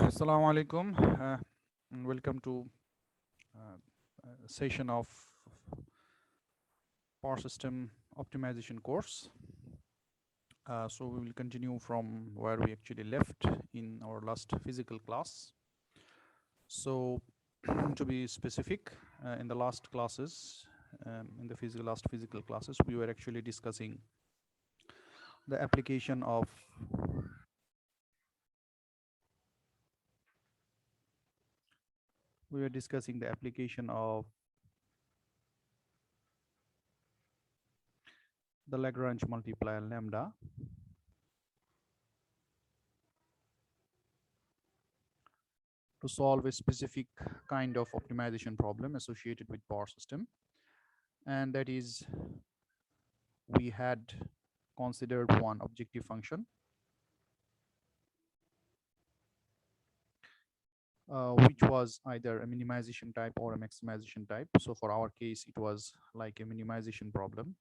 Assalamu alaikum. And welcome to a session of power system optimization course. So we will continue from where we actually left in our last physical class. So to be specific, in the last classes, in the last physical classes, we were actually discussing the application of the Lagrange multiplier lambda to solve a specific kind of optimization problem associated with power system, and that is we had considered one objective function which was either a minimization type or a maximization type. So for our case it was like a minimization problem.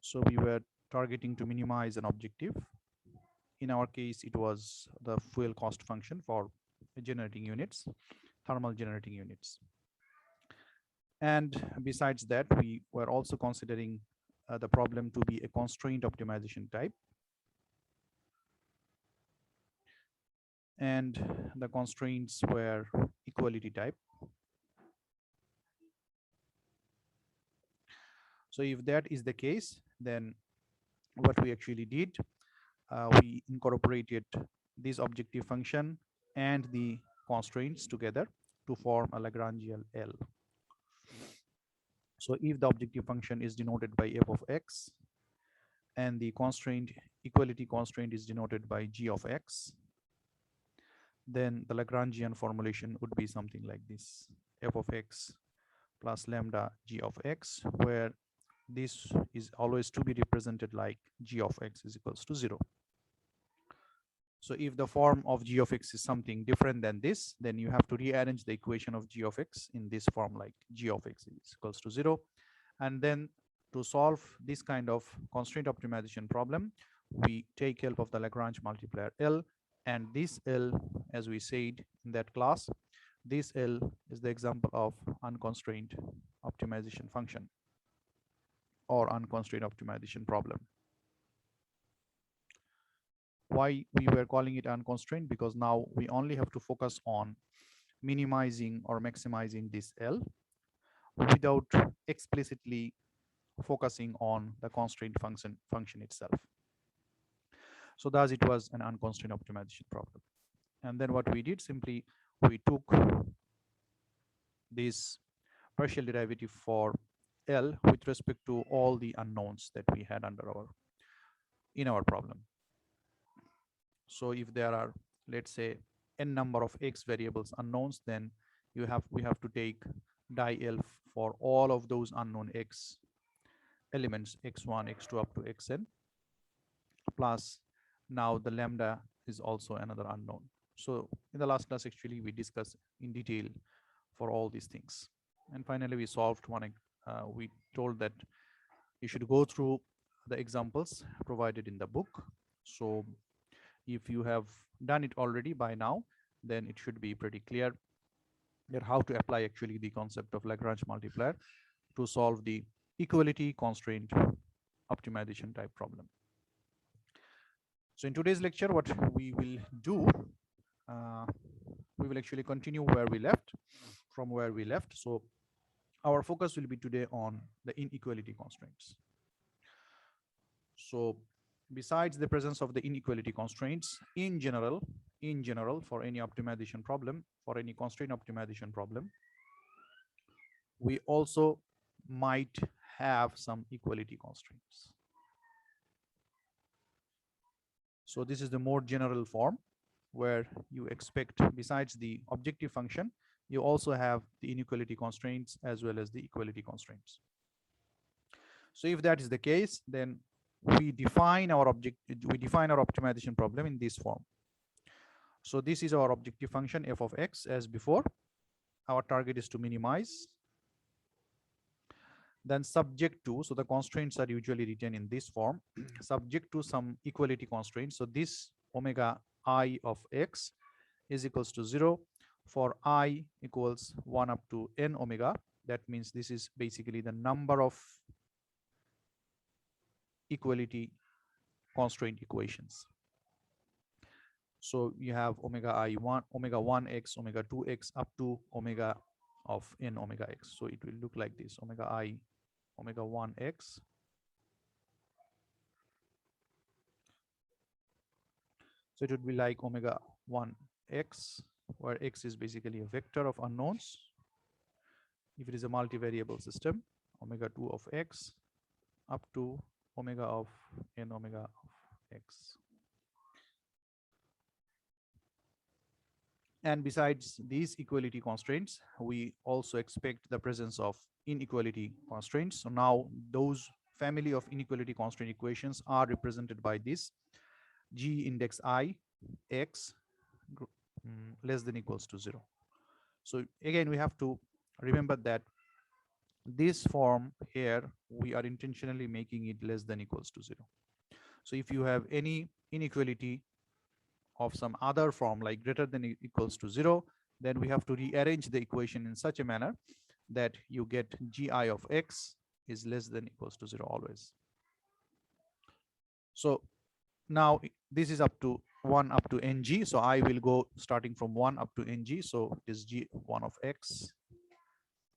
So we were targeting to minimize an objective. In our case it was the fuel cost function for generating units, thermal generating units. And besides that, we were also considering the problem to be a constraint optimization type, and the constraints were equality type. So if that is the case, then what we actually did, we incorporated this objective function and the constraints together to form a Lagrangian L. So if the objective function is denoted by f of x and the constraint, equality constraint, is denoted by g of x, then the Lagrangian formulation would be something like this: f of x plus lambda g of x, where this is always to be represented like g of x is equals to 0. So if the form of g of x is something different than this, then you have to rearrange the equation of g of x in this form, like g of x is equals to 0. And then to solve this kind of constraint optimization problem, we take help of the Lagrange multiplier L. And this L, as we said in that class, this L is the example of unconstrained optimization function or unconstrained optimization problem. Why we were calling it unconstrained? Because now we only have to focus on minimizing or maximizing this L without explicitly focusing on the constraint function itself. So thus it was an unconstrained optimization problem. And then what we did, simply we took this partial derivative for L with respect to all the unknowns that we had in our problem. So if there are, let's say, n number of x variables unknowns, then we have to take die L for all of those unknown x elements, x1, x2 up to xn, plus now the lambda is also another unknown. So in the last class, actually, we discussed in detail for all these things. And finally, we solved one. We told that you should go through the examples provided in the book. So if you have done it already by now, then it should be pretty clear that how to apply actually the concept of Lagrange multiplier to solve the equality constraint optimization type problem. So in today's lecture, what we will do, we will actually continue from where we left. So our focus will be today on the inequality constraints. So besides the presence of the inequality constraints, in general, for any optimization problem, for any constraint optimization problem, we also might have some equality constraints. So this is the more general form where you expect, besides the objective function, you also have the inequality constraints as well as the equality constraints. So if that is the case, then we define our optimization problem in this form. So this is our objective function f of x as before. Our target is to minimize. Then subject to, so the constraints are usually written in this form, subject to some equality constraints. So this omega I of x is equals to 0 for I equals 1 up to n omega. That means this is basically the number of equality constraint equations. So you have omega I1, omega 1x, omega 2x up to omega of n omega x. So it will look like this: omega I, omega 1x. So it would be like omega 1x, where x is basically a vector of unknowns. If it is a multivariable system, omega 2 of x up to omega of n omega of x. And besides these equality constraints, we also expect the presence of inequality constraints. So now those family of inequality constraint equations are represented by this g index I x less than equals to 0. So again, we have to remember that this form here, we are intentionally making it less than equals to 0. So if you have any inequality of some other form like greater than equals to 0, then we have to rearrange the equation in such a manner that you get gi of x is less than equals to 0 always. So now this is up to 1 up to ng. So I will go starting from 1 up to ng. So it is g1 of x,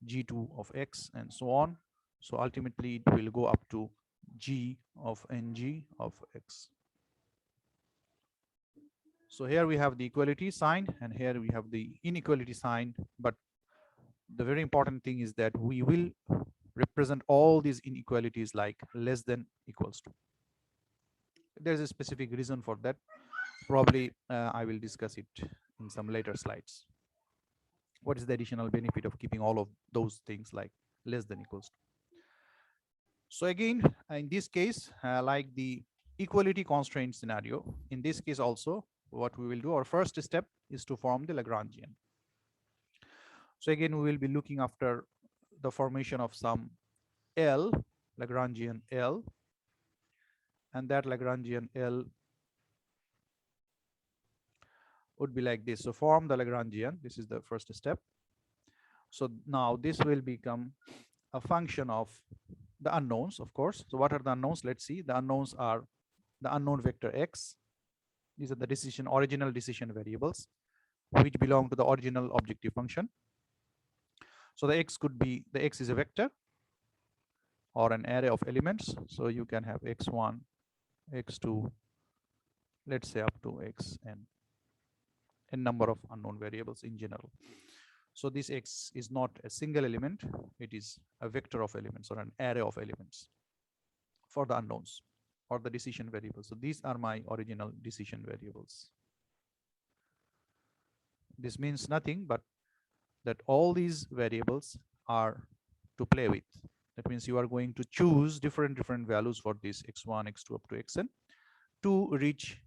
g2 of x, and so on. So ultimately it will go up to g of ng of x. So here we have the equality sign, and here we have the inequality sign. But the very important thing is that we will represent all these inequalities like less than equals to. There's a specific reason for that. Probably I will discuss it in some later slides. What is the additional benefit of keeping all of those things like less than equals to? So again, in this case, like the equality constraint scenario, in this case also, what we will do, our first step is to form the Lagrangian. So again, we will be looking after the formation of some L, Lagrangian L, and that Lagrangian L would be like this. So form the Lagrangian, this is the first step. So now this will become a function of the unknowns, of course. So what are the unknowns? Let's see. The unknowns are the unknown vector x. These are the original decision variables which belong to the original objective function. So the x could be, the x is a vector or an array of elements. So you can have x1, x2, let's say up to xn, a number of unknown variables in general. So this x is not a single element, it is a vector of elements or an array of elements for the unknowns or the decision variables. So these are my original decision variables. This means nothing but that all these variables are to play with. That means you are going to choose different values for this x1, x2 up to xn to reach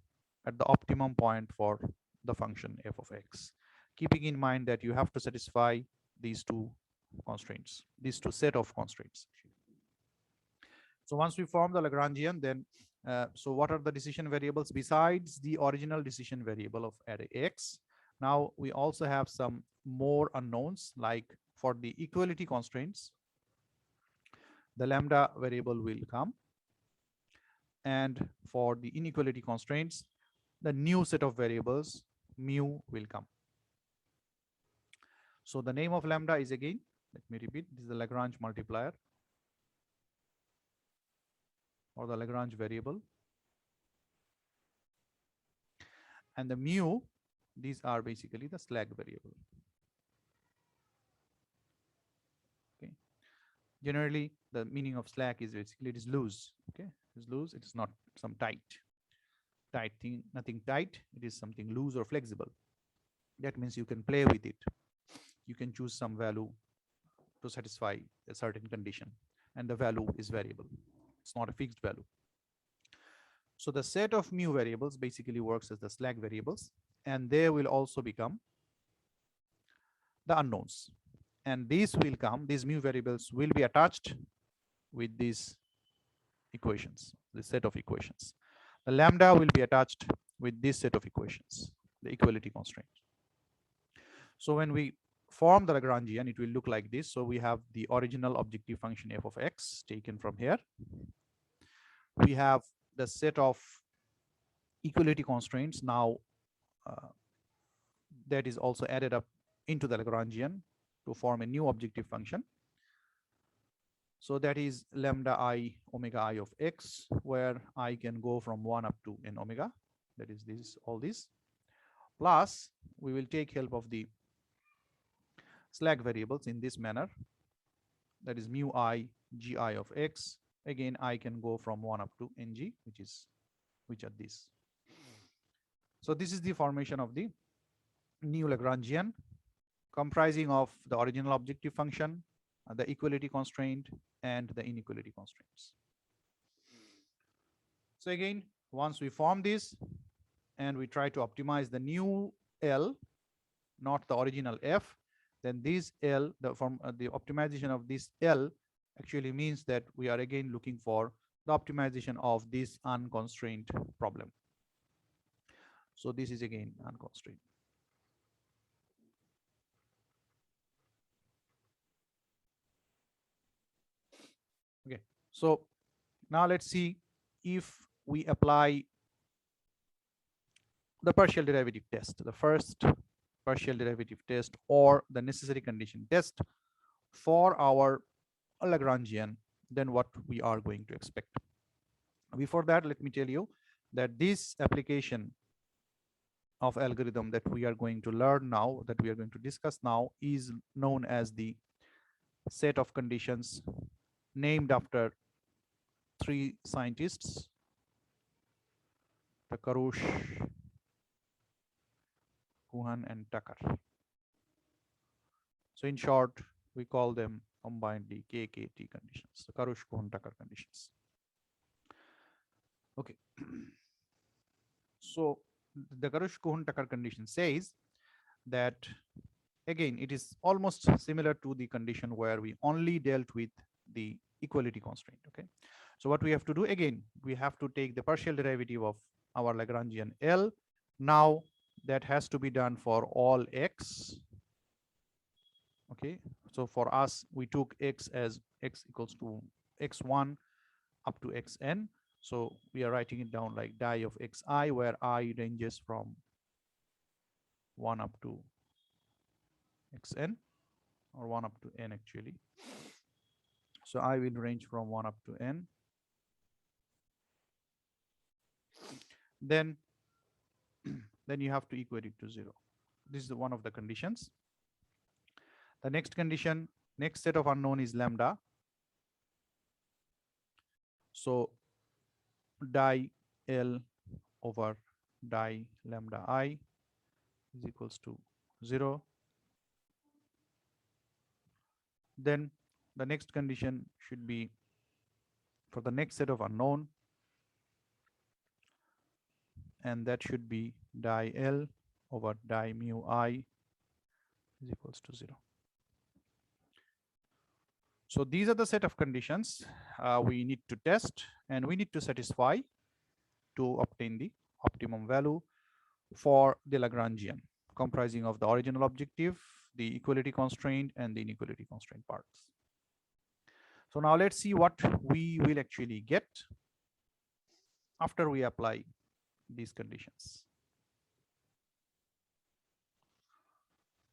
at the optimum point for the function f of x, keeping in mind that you have to satisfy these two constraints, these two set of constraints. So once we form the Lagrangian, then so what are the decision variables besides the original decision variable of array x? Now we also have some more unknowns, like for the equality constraints, the lambda variable will come, and for the inequality constraints, the new set of variables mu will come. So the name of lambda is, again, let me repeat, this is the Lagrange multiplier or the Lagrange variable, and the mu, these are basically the slack variable. Okay, generally the meaning of slack is basically it is loose. Okay, it is loose, it is not some tight thing, nothing tight, it is something loose or flexible. That means you can play with it, you can choose some value to satisfy a certain condition, and the value is variable, it's not a fixed value. So the set of mu variables basically works as the slack variables, and they will also become the unknowns, and these will come, these mu variables will be attached with these equations, the set of equations. The lambda will be attached with this set of equations, the equality constraint. So when we form the Lagrangian, it will look like this. So we have the original objective function f of x taken from here. We have the set of equality constraints now that is also added up into the Lagrangian to form a new objective function. So that is lambda I omega I of x, where I can go from 1 up to n omega. That is this, all this. Plus, we will take help of the slack variables in this manner. That is mu I gi of x. Again, I can go from 1 up to ng, which are these. So this is the formation of the new Lagrangian, comprising of the original objective function, the equality constraint, and the inequality constraints. So again, once we form this and we try to optimize the new L, not the original F, then this L, the optimization of this L actually means that we are again looking for the optimization of this unconstrained problem. So this is again unconstrained. Okay, so now let's see if we apply the partial derivative test, the first partial derivative test or the necessary condition test for our Lagrangian, then what we are going to expect. Before that, let me tell you that this application of algorithm that we are going to learn now, that we are going to discuss now, is known as the set of conditions named after three scientists, Karush, Kuhan, and Tucker. So in short, we call them combinedly Kkt conditions, the Karush, Kuhan, Tucker conditions. Okay. So the Karush, Kuhan, Tucker condition says that, again, it is almost similar to the condition where we only dealt with the equality constraint. Okay. So what we have to do, again, we have to take the partial derivative of our Lagrangian L. Now that has to be done for all x. Okay. So for us, we took x as x equals to x1 up to xn. So we are writing it down like die of xi, where I ranges from 1 up to xn, or 1 up to n actually. So I will range from 1 up to n. Then you have to equate it to 0. This is one of the conditions. The next condition, next set of unknown is lambda. So die L over die lambda I is equals to 0. Then the next condition should be for the next set of unknown, and that should be die L over die mu I is equals to 0. So these are the set of conditions we need to test and we need to satisfy to obtain the optimum value for the Lagrangian, comprising of the original objective, the equality constraint, and the inequality constraint parts. So now let's see what we will actually get after we apply these conditions.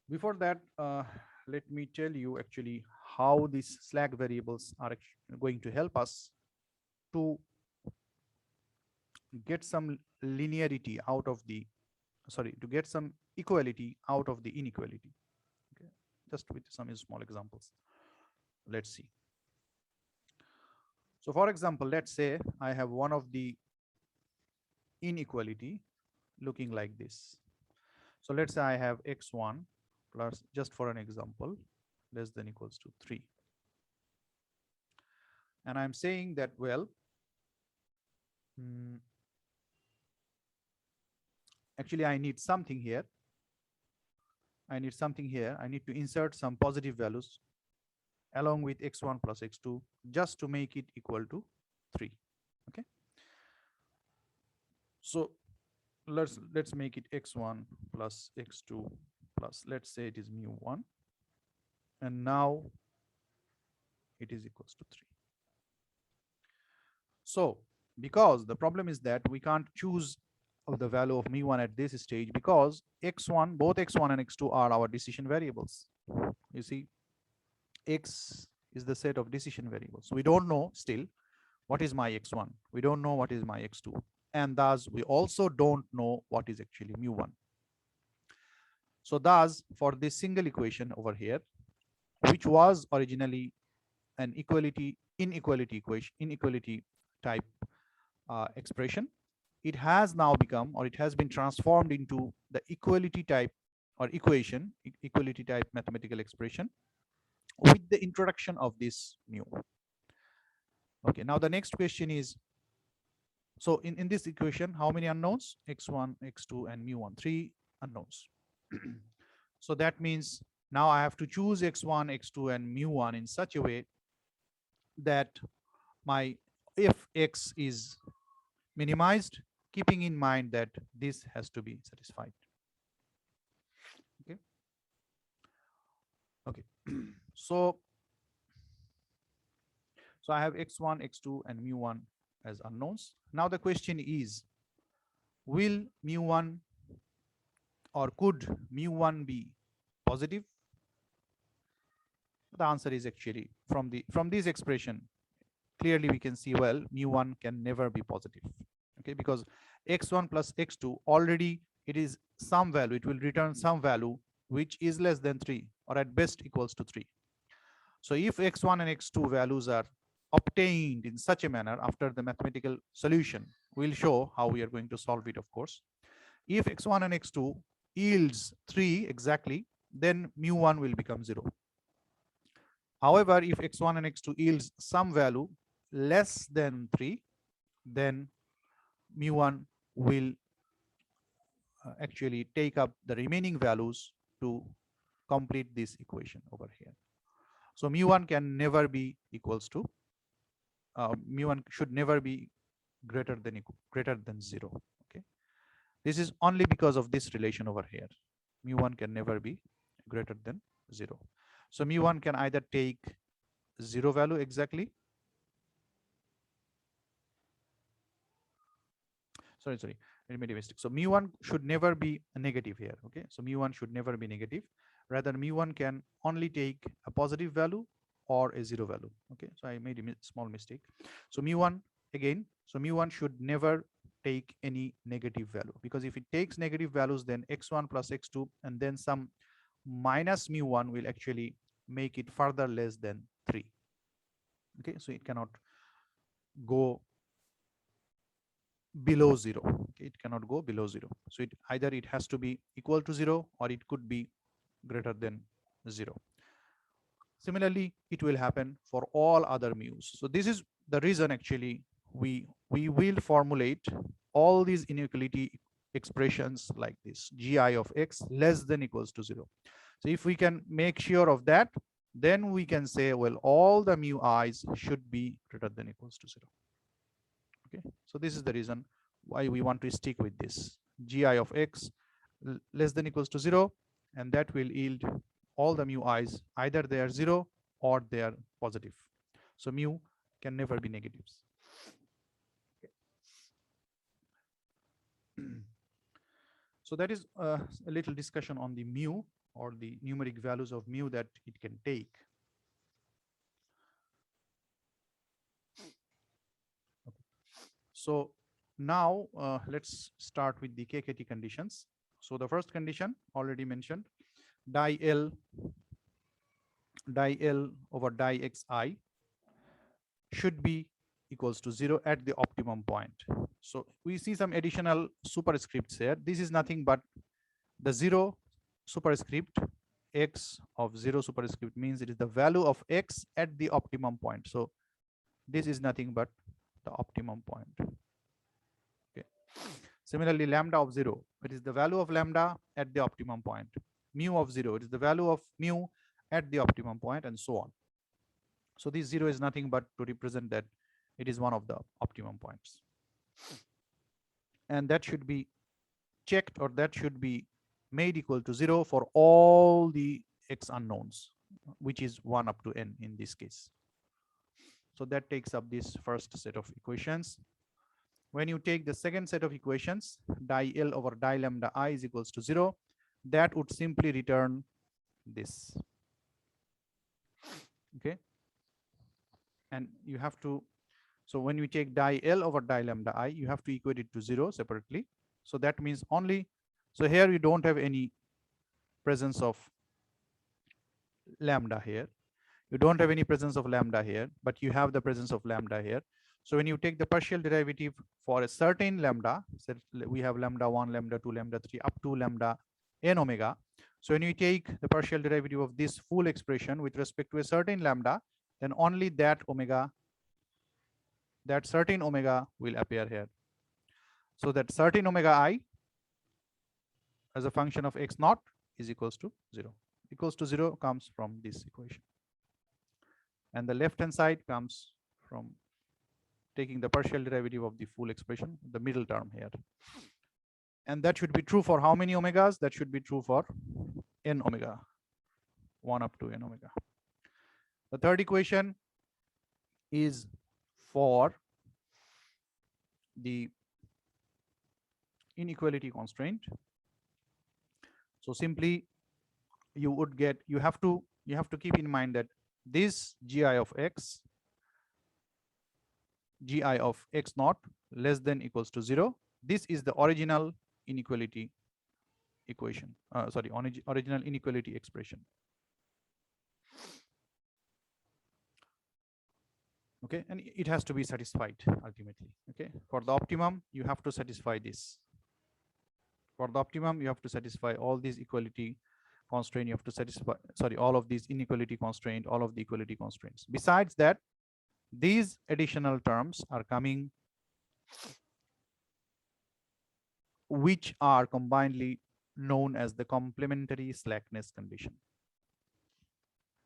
Before that, let me tell you actually how these slack variables are going to help us to get some linearity out of the, to get some equality out of the inequality. Okay, just with some small examples. Let's see. So for example, let's say I have one of the inequality looking like this. So let's say I have x1 plus, just for an example, less than equals to 3. And I'm saying that, well, actually I need something here. I need something here. I need to insert some positive values along with x1 plus x2 just to make it equal to 3. Okay. So let's make it x1 plus x2 plus, let's say it is mu1, and now it is equals to 3. So because the problem is that we can't choose the value of mu1 at this stage, because x1, both x1 and x2 are our decision variables. You see, x is the set of decision variables. We don't know still what is my x1, we don't know what is my x2, and thus we also don't know what is actually mu1. So thus for this single equation over here, which was originally an inequality type expression, it has now become, or it has been transformed into the equality type or equality type mathematical expression with the introduction of this mu. Okay, now the next question is, so in this equation, how many unknowns? X1, x2, and mu1, 3 unknowns. So that means now I have to choose x1, x2, and mu1 in such a way that my if x is minimized, keeping in mind that this has to be satisfied. Okay. Okay. So I have x1, x2, and mu1 as unknowns. Now the question is, will mu1 or could mu1 be positive? The answer is actually from this expression, clearly we can see, well, mu1 can never be positive. Okay, because x1 plus x2 already it is some value, it will return some value which is less than 3 or at best equals to 3. So if x1 and x2 values are obtained in such a manner after the mathematical solution, we'll show how we are going to solve it, of course. If x1 and x2 yields 3 exactly, then mu1 will become 0. However, if x1 and x2 yields some value less than 3, then mu1 will actually take up the remaining values to complete this equation over here. So mu1 can never be equals to mu1 should never be greater than 0. Okay, this is only because of this relation over here. Mu1 can never be greater than 0. So mu1 can either take 0 value exactly. Sorry, I made a mistake. So mu1 should never be negative here. Okay, so mu1 should never be negative. Rather, mu1 can only take a positive value or a 0 value. Okay, so I made a small mistake. So mu1 again, so mu1 should never take any negative value, because if it takes negative values, then x1 plus x2 and then some minus mu1 will actually make it further less than 3. Okay, so it cannot go below 0. Okay, it cannot go below 0. So it either it has to be equal to 0 or it could be greater than 0. Similarly, it will happen for all other mu's. So this is the reason actually we will formulate all these inequality expressions like this: gi of x less than equals to 0. So if we can make sure of that, then we can say, well, all the mu i's should be greater than equals to 0. Okay, so this is the reason why we want to stick with this gi of x less than equals to 0, and that will yield all the mu i's, either they are 0 or they are positive. So mu can never be negatives. So that is a little discussion on the mu, or the numeric values of mu that it can take. Okay. So now let's start with the Kkt conditions. So the first condition already mentioned, di L over di xi should be equals to 0 at the optimum point. So we see some additional superscripts here. This is nothing but the 0 superscript, x of 0 superscript means it is the value of x at the optimum point. So this is nothing but the optimum point. Okay. Similarly, lambda of 0, it is the value of lambda at the optimum point. Mu of 0, it is the value of mu at the optimum point, and so on. So this 0 is nothing but to represent that it is one of the optimum points. And that should be checked, or that should be made equal to 0 for all the x unknowns, which is 1 up to n in this case. So that takes up this first set of equations. When you take the second set of equations, di L over di lambda I is equals to 0, that would simply return this. Okay. And you have to, so when we take di L over di lambda I, you have to equate it to 0 separately. So that means only, so here you don't have any presence of lambda here. You don't have any presence of lambda here, but you have the presence of lambda here. So when you take the partial derivative for a certain lambda, so we have lambda 1, lambda 2, lambda 3, up to lambda n omega. So when you take the partial derivative of this full expression with respect to a certain lambda, then only that omega, that certain omega will appear here. So that certain omega I as a function of x naught is equals to 0. Equals to 0 comes from this equation. And the left hand side comes from taking the partial derivative of the full expression, the middle term here. And that should be true for how many omegas? That should be true for n omega, 1 up to n omega. The third equation is for the inequality constraint. So simply you would get, you have to keep in mind that this gi of x naught less than equals to 0, this is the original inequality equation, original inequality expression. Okay, and it has to be satisfied ultimately. Okay, for the optimum you have to satisfy this. For the optimum you have to satisfy all these equality constraint, you have to satisfy, all of these inequality constraint, all of the equality constraints. Besides that, these additional terms are coming, which are combinedly known as the complementary slackness condition.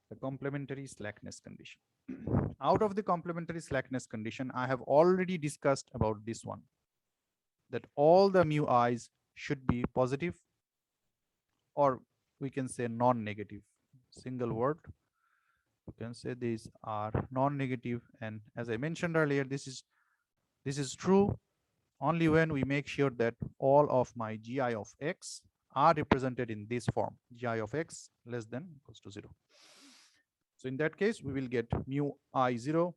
The complementary slackness condition. Out of the complementary slackness condition, I have already discussed about this one, that all the mu i's should be positive, or we can say non-negative. Single word, you can say these are non-negative. And as I mentioned earlier, this is true only when we make sure that all of my gi of x are represented in this form, gi of x less than equals to 0. So in that case, we will get mu I 0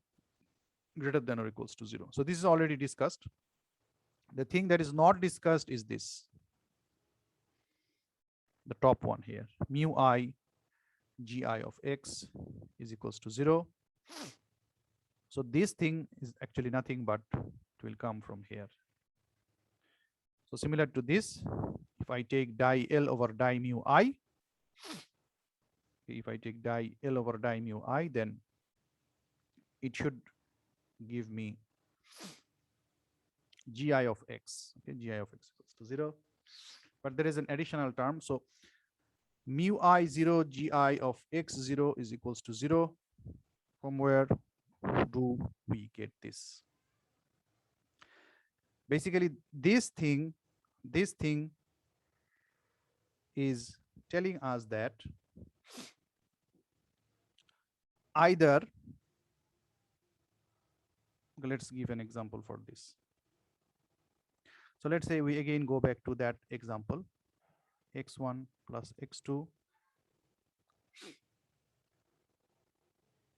greater than or equals to 0. So this is already discussed. The thing that is not discussed is this, the top one here, mu I gi of x is equals to 0. So this thing is actually nothing but it will come from here. So similar to this, if I take di L over di mu I, if I take di L over di mu I, then it should give me gi of x. Okay, gi of x equals to 0. But there is an additional term. So mu I 0 gi of x 0 is equals to 0. From where do we get this? Basically, this thing is telling us that either, let's give an example for this. So let's say we again go back to that example, x1 plus x2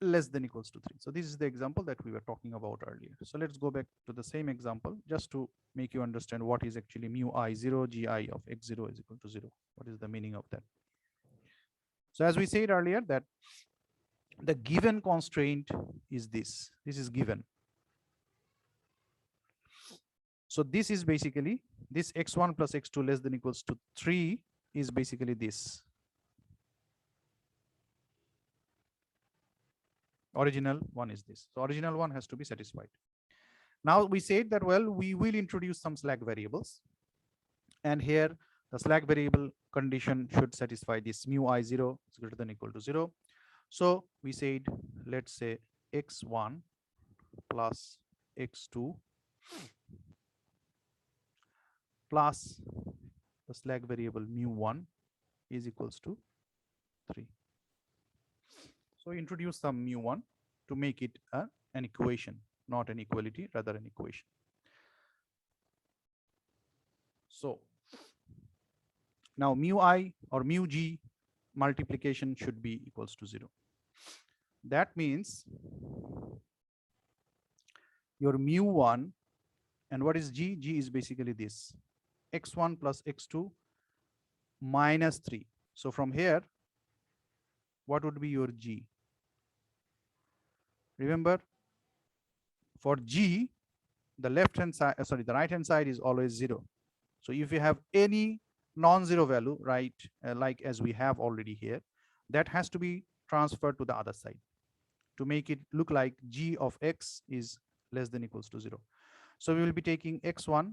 less than equals to 3. So this is the example that we were talking about earlier. So let's go back to the same example just to make you understand what is actually mu I 0 gi of x0 is equal to 0. What is the meaning of that? So as we said earlier, that the given constraint is this. This is given. So this is basically this x1 plus x2 less than equals to 3 is basically this. Original one is this. So original one has to be satisfied. Now we said that, well, we will introduce some slack variables. And here the slack variable condition should satisfy this mu I 0 is greater than equal to 0. So we said, let's say x1 plus x2 plus the slack variable mu1 is equals to 3. So introduce some mu1 to make it an equation, not an equality, rather an equation. So now mu I or mu g multiplication should be equals to 0. That means your mu1, and what is g? G is basically this, x1 plus x2 minus 3. So from here, what would be your g? Remember, for g, the left hand side, the right hand side is always 0. So if you have any non-zero value, right, like as we have already here, that has to be transferred to the other side to make it look like g of x is less than equals to 0. So we will be taking x1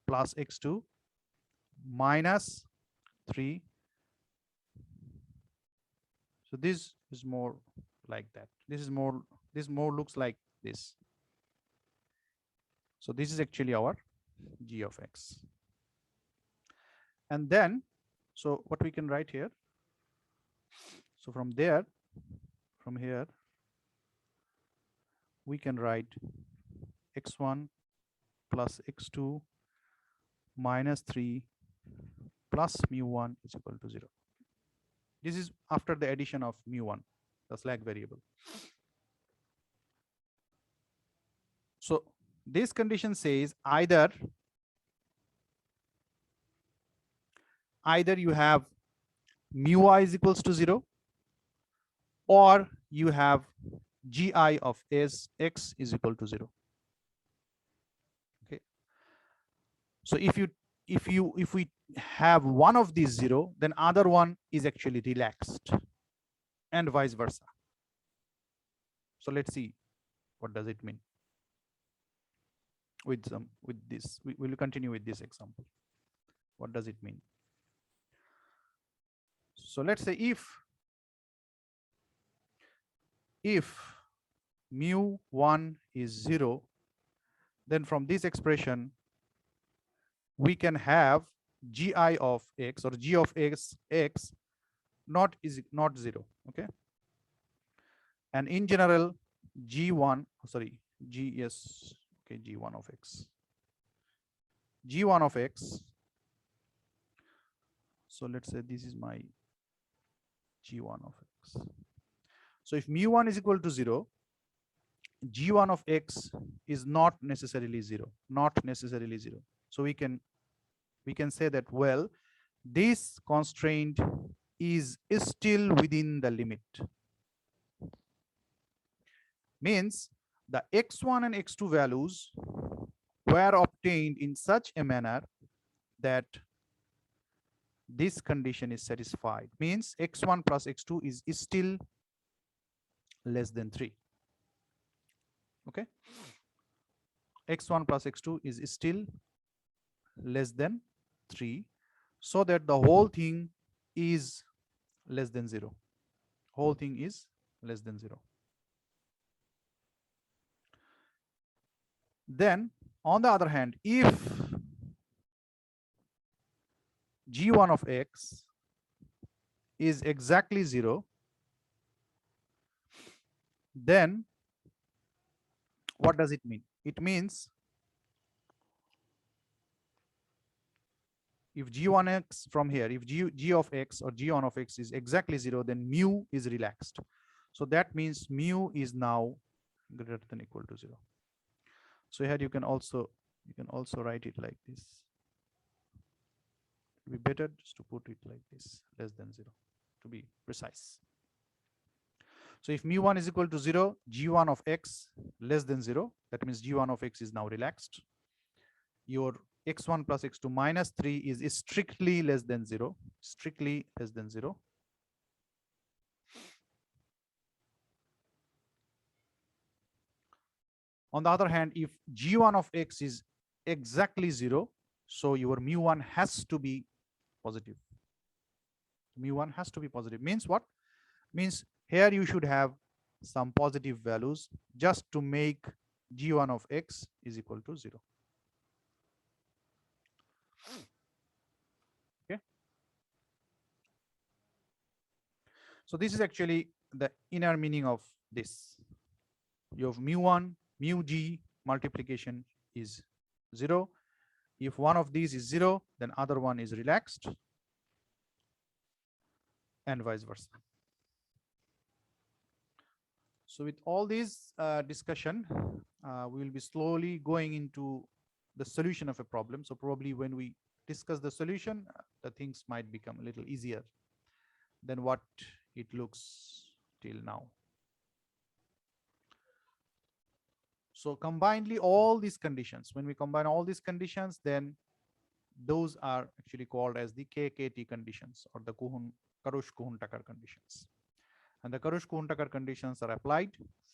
plus x2 minus 3. So this is more like that. This more looks like this. So this is actually our g of x. And then, so what we can write here, so from here, we can write x1 plus x2 minus 3 plus mu1 is equal to 0. This is after the addition of mu1, the slack variable. So this condition says either you have mu I is equals to 0, or you have gi of x is equal to 0. Okay. So if we have one of these 0, then other one is actually relaxed, and vice versa. So let's see what does it mean with this. We will continue with this example. What does it mean? So let's say if mu1 is 0, then from this expression we can have gi of x or g of x not 0. Okay. And in general, g1 of x. So let's say this is my g1 of x. So if mu1 is equal to 0, g1 of x is not necessarily 0. So we can say that, well, this constraint is still within the limit. Means the x1 and x2 values were obtained in such a manner that this condition is satisfied. Means x1 plus x2 is still less than 3. Okay. x1 plus x2 is still less than 3, so that the whole thing is less than 0. Whole thing is less than 0. Then on the other hand, if g1 of x is exactly 0, then what does it mean? It means if g1x from here, if g of x or g1 of x is exactly 0, then mu is relaxed. So that means mu is now greater than equal to 0. So here you can also write it like this. It would be better just to put it like this, less than 0, to be precise. So if mu1 is equal to 0, g1 of x less than 0, that means g1 of x is now relaxed. Your x1 plus x2 minus 3 is strictly less than 0. Strictly less than 0. On the other hand, if g1 of x is exactly 0, so your mu1 has to be positive. Mu1 has to be positive. Means what? Means here you should have some positive values just to make g1 of x is equal to 0. So this is actually the inner meaning of this. You have mu1, mu g multiplication is 0. If one of these is 0, then other one is relaxed, and vice versa. So with all this discussion, we will be slowly going into the solution of a problem. So probably when we discuss the solution, the things might become a little easier than what it looks till now. So combinedly, all these conditions, when we combine all these conditions, then those are actually called as the Kkt conditions, or the Karush-Kuhn-Tucker conditions. And the Karush-Kuhn-Tucker conditions are applied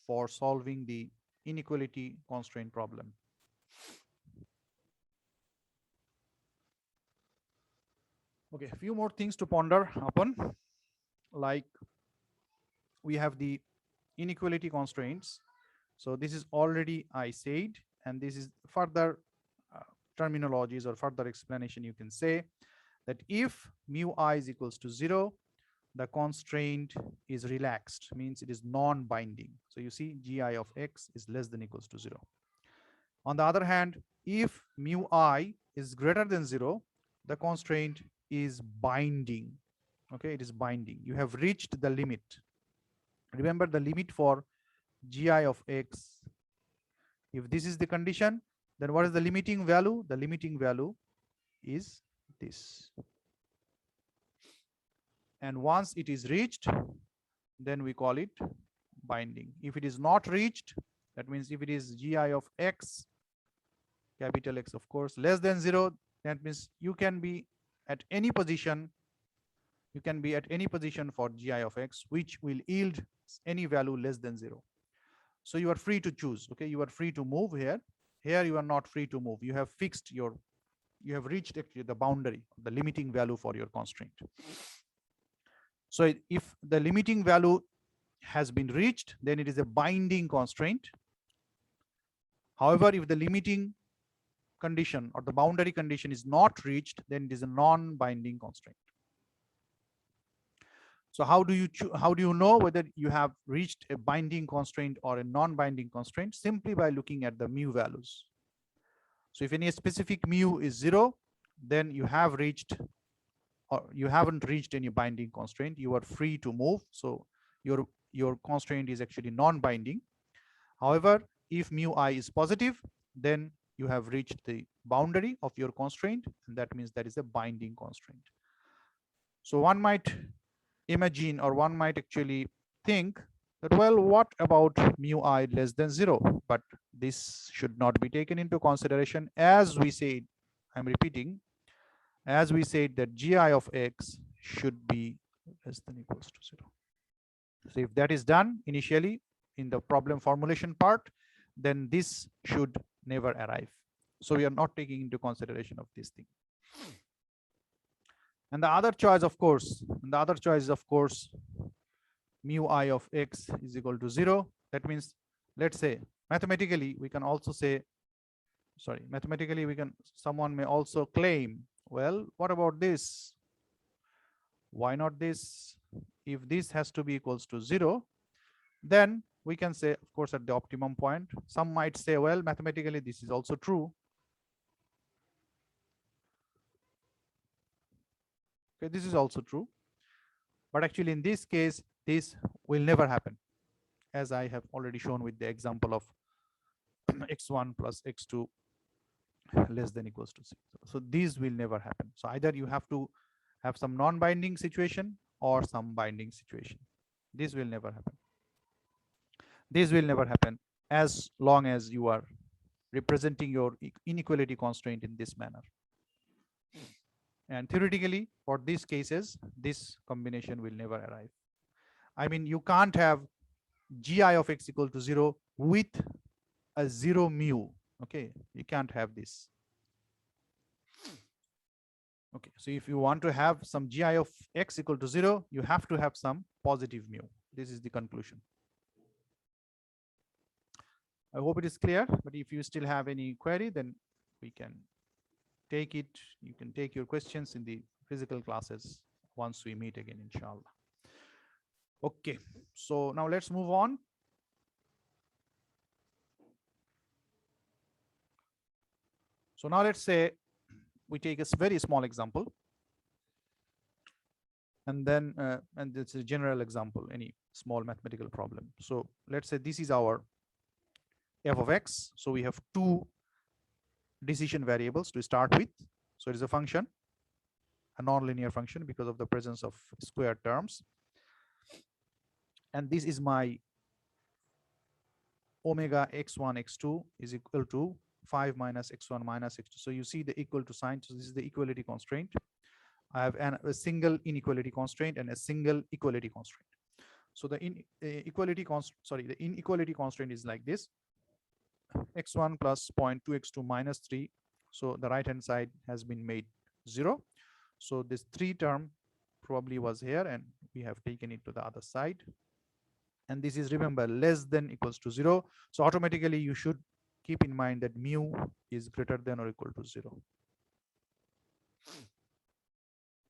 for solving the inequality constraint problem. Okay, a few more things to ponder upon, like we have the inequality constraints. So this is already I said, and this is further terminologies or further explanation. You can say that if mu I is equals to 0, the constraint is relaxed, means it is non-binding. So you see gi of x is less than equals to 0. On the other hand, if mu I is greater than 0, the constraint is binding. Okay, it is binding. You have reached the limit. Remember the limit for gi of x. If this is the condition, then what is the limiting value? The limiting value is this. And once it is reached, then we call it binding. If it is not reached, that means if it is gi of x, capital X of course, less than 0, that means you can be at any position, for gi of x which will yield any value less than 0. So you are free to choose. Okay, you are free to move here. Here you are not free to move. You have fixed your, you have reached actually the boundary, the limiting value for your constraint. So if the limiting value has been reached, then it is a binding constraint. However, if the limiting condition or the boundary condition is not reached, then it is a non-binding constraint. So how do you know whether you have reached a binding constraint or a non-binding constraint? Simply by looking at the mu values. So if any specific mu is 0, then you have reached, or you haven't reached any binding constraint. You are free to move. So your constraint is actually non-binding. However, if mu I is positive, then you have reached the boundary of your constraint, and that means that is a binding constraint. So one might imagine, or one might actually think that, well, what about mu I less than 0? But this should not be taken into consideration. As we said, I'm repeating, as we said that gi of x should be less than equals to 0. So if that is done initially in the problem formulation part, then this should never arrive. So we are not taking into consideration of this thing. And the other choice, of course, mu I of x is equal to 0. That means, let's say, mathematically, we can also say, someone may also claim, well, what about this? Why not this? If this has to be equals to 0, then we can say, of course, at the optimum point. Some might say, well, mathematically, this is also true. Okay, this is also true. But actually, in this case, this will never happen, as I have already shown with the example of x1 plus x2 less than equals to 0. So these will never happen. So either you have to have some non-binding situation or some binding situation. This will never happen. This will never happen as long as you are representing your inequality constraint in this manner. And theoretically, for these cases, this combination will never arrive. I mean, you can't have gi of x equal to 0 with a 0 mu. Okay, you can't have this. Okay, so if you want to have some gi of x equal to 0, you have to have some positive mu. This is the conclusion. I hope it is clear, but if you still have any query, then we can take it. You can take your questions in the physical classes once we meet again, inshallah. Okay, so now let's move on. So now let's say we take a very small example, and then and it's a general example, any small mathematical problem. So let's say this is our f of x. So we have two decision variables to start with. So it is a function, a nonlinear function because of the presence of square terms. And this is my omega x1 x2 is equal to 5 minus x1 minus x2. So you see the equal to sign. So this is the equality constraint. I have a single inequality constraint and a single equality constraint. So the inequality constraint is like this: x1 plus 0.2 x2 minus 3. So the right hand side has been made 0. So this 3 term probably was here, and we have taken it to the other side. And this is, remember, less than equals to 0. So automatically you should keep in mind that mu is greater than or equal to 0.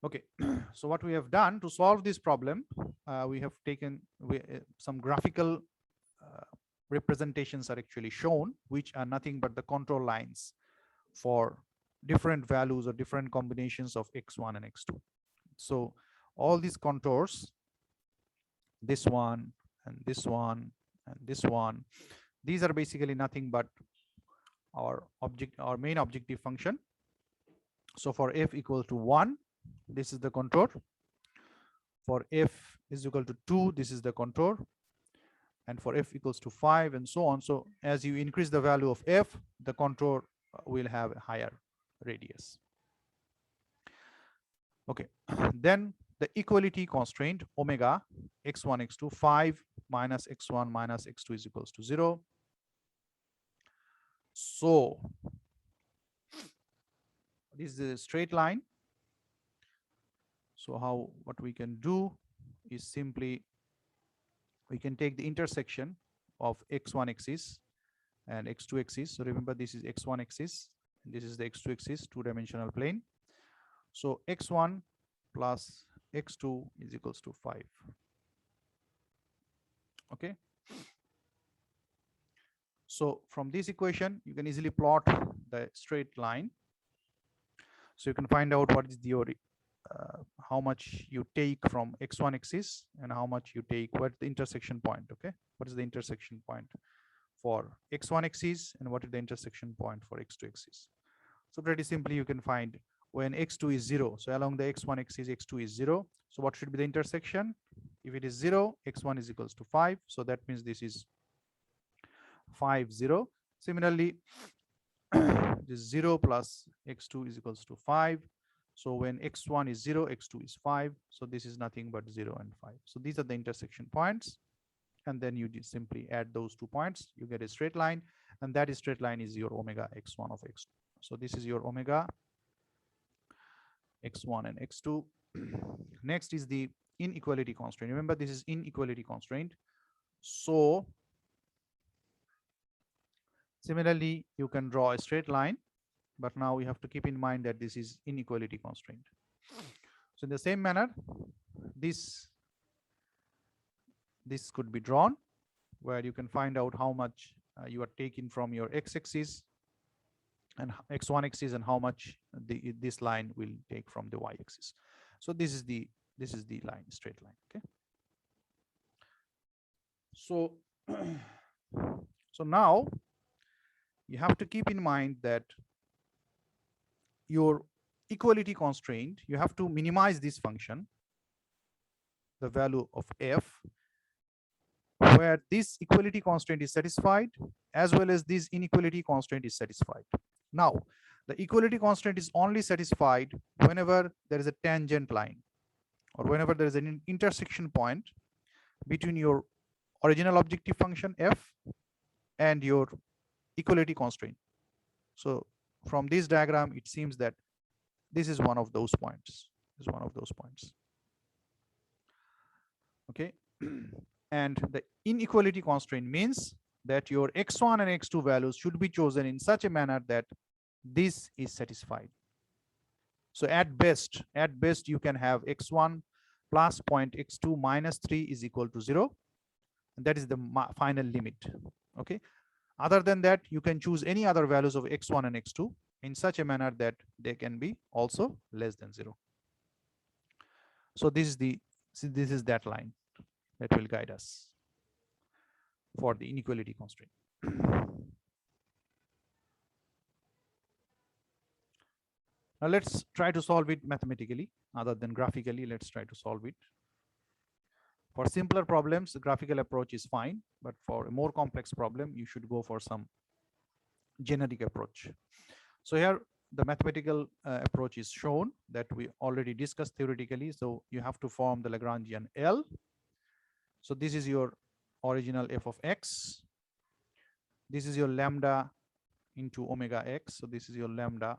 Okay, so what we have done to solve this problem, we have taken some graphical representations are actually shown, which are nothing but the control lines for different values or different combinations of x1 and x2. So all these contours, this one and this one and this one, these are basically nothing but our main objective function. So for f equal to 1, this is the contour. For f is equal to 2, this is the contour. And for f equals to 5 and so on. So as you increase the value of f, the contour will have a higher radius. Okay, then the equality constraint omega x1 x2 5 minus x1 minus x2 is equals to 0. So this is a straight line. So what we can do is simply we can take the intersection of x1 axis and x2 axis. So remember, this is x1 axis, this is the x2 axis, two-dimensional plane. So x1 plus x2 is equals to 5. Okay. So from this equation, you can easily plot the straight line. So you can find out what is the how much you take from x1 axis and how much you take, what the intersection point. Okay, what is the intersection point for x1 axis and what is the intersection point for x2 axis. So pretty simply you can find when x2 is 0. So along the x1 axis, x2 is 0. So what should be the intersection? If it is 0, x1 is equals to 5. So that means this is 5 0. Similarly, this 0 plus x2 is equals to 5. So when x1 is 0, x2 is 5. So this is nothing but 0 and 5. So these are the intersection points. And then you just simply add those 2 points, you get a straight line, and that straight line is your omega x1 of x2. So this is your omega x1 and x2. Next is the inequality constraint. Remember, this is inequality constraint. So similarly, you can draw a straight line, but now we have to keep in mind that this is inequality constraint. So in the same manner, this could be drawn, where you can find out how much you are taking from your x-axis and x1 axis and how much this line will take from the y-axis. So this is the line, straight line. Okay. So so now you have to keep in mind that your equality constraint, you have to minimize this function, the value of f, where this equality constraint is satisfied as well as this inequality constraint is satisfied. Now, the equality constraint is only satisfied whenever there is a tangent line or whenever there is an intersection point between your original objective function f and your equality constraint. So from this diagram, it seems that this is one of those points. This is one of those points. Okay. And the inequality constraint means that your x1 and x2 values should be chosen in such a manner that this is satisfied. So at best you can have x1 plus point x2 minus 3 is equal to 0. And that is the final limit. Okay. Other than that, you can choose any other values of x1 and x2 in such a manner that they can be also less than 0. So this is that line that will guide us for the inequality constraint. Now let's try to solve it mathematically other than graphically. Let's try to solve it. For simpler problems, the graphical approach is fine, but for a more complex problem, you should go for some generic approach. So here the mathematical approach is shown that we already discussed theoretically. So you have to form the Lagrangian L. So this is your original f of x. This is your lambda into omega x. So this is your lambda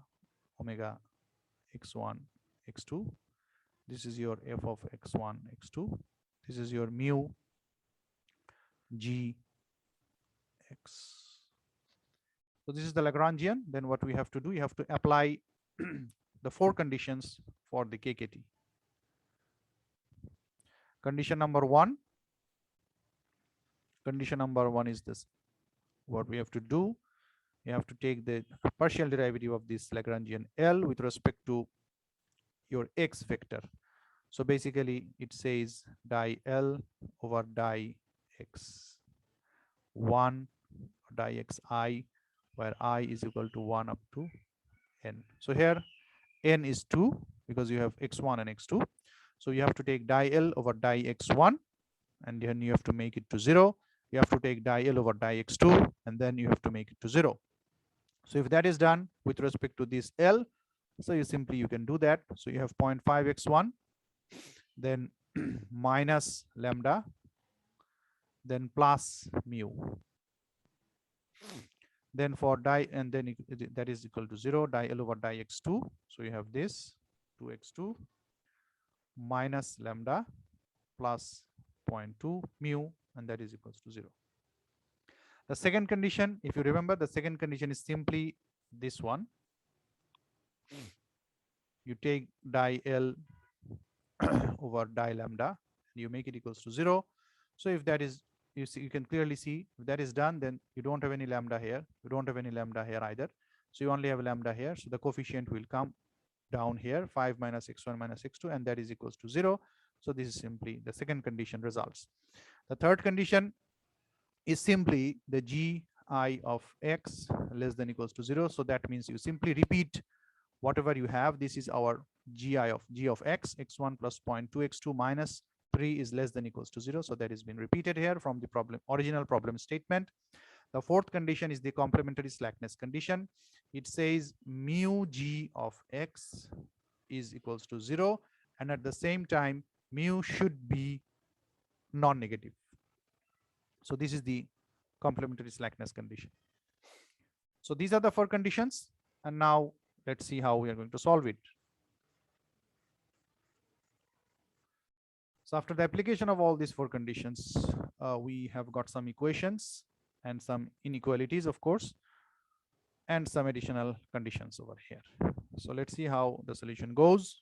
omega x1, x2. This is your f of x1, x2. This is your mu g x. So this is the Lagrangian. Then what we have to do, you have to apply the 4 conditions for the Kkt. Condition number 1. Condition number 1 is this. What we have to do, you have to take the partial derivative of this Lagrangian L with respect to your x vector. So basically it says di L over di x1 di xi, where I is equal to 1 up to n. So here n is 2 because you have x1 and x2. So you have to take di L over di x1, and then you have to make it to 0. You have to take di L over di x2, and then you have to make it to 0. So if that is done with respect to this L, so you can do that. So you have 0.5 x1, then minus lambda, then plus mu. Then for di, and then that is equal to 0, di L over di x2. So you have this 2x2 minus lambda plus 0.2 mu, and that is equals to 0. The second condition, if you remember, the second condition is simply this one. You take di L over di lambda, you make it equals to 0. So if that is, you can clearly see, if that is done, then you don't have any lambda here. You don't have any lambda here either. So you only have lambda here. So the coefficient will come down here, 5 minus x1 minus x2, and that is equals to 0. So this is simply the second condition results. The third condition is simply the gi of x less than equals to 0. So that means you simply repeat whatever you have. This is our gi of x, x1 plus 0.2 x2 minus 3 is less than equals to 0. So that has been repeated here from the original problem statement. The fourth condition is the complementary slackness condition. It says mu g of x is equals to 0, and at the same time mu should be non-negative. So this is the complementary slackness condition. So these are the 4 conditions, and now let's see how we are going to solve it. So after the application of all these 4 conditions, we have got some equations and some inequalities, of course, and some additional conditions over here. So let's see how the solution goes.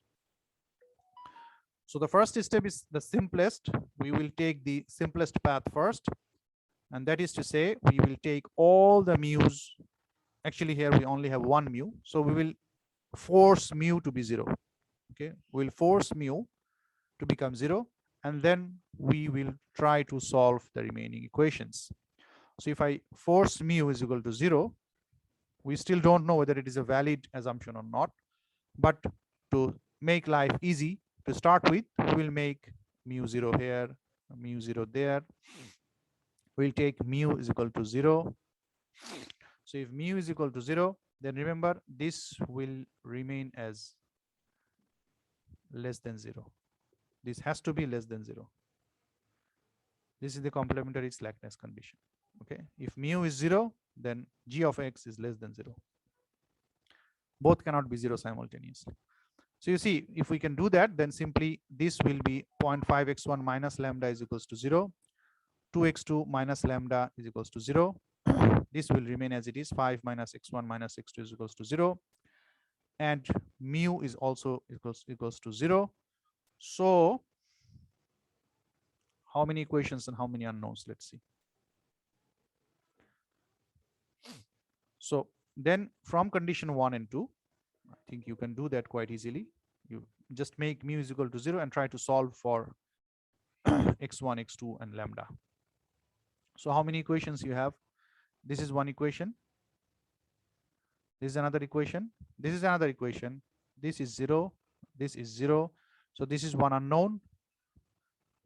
So the first step is the simplest. We will take the simplest path first, and that is to say we will take all the mu's. Actually here we only have one mu, so we will force mu to be 0. Okay, we'll force mu to become 0, and then we will try to solve the remaining equations. So if I force mu is equal to 0, we still don't know whether it is a valid assumption or not, but to make life easy, to start with, we will make mu 0 here, mu 0 there. We'll take mu is equal to 0. So if mu is equal to 0, then remember this will remain as less than 0. This has to be less than 0. This is the complementary slackness condition. Okay, if mu is 0, then g of x is less than 0. Both cannot be 0 simultaneously. So you see, if we can do that, then simply this will be 0.5 x1 minus lambda is equals to 0. 2x2 minus lambda is equals to 0. This will remain as it is. 5 minus x1 minus x2 is equals to 0. And mu is also equals to 0. So How many equations and how many unknowns? Let's see. So then from condition 1 and 2, I think you can do that quite easily. You just make mu is equal to 0 and try to solve for x1, x2, and lambda. So how many equations you have? This is one equation. This is another equation. This is another equation. This is 0. This is 0. So this is one unknown.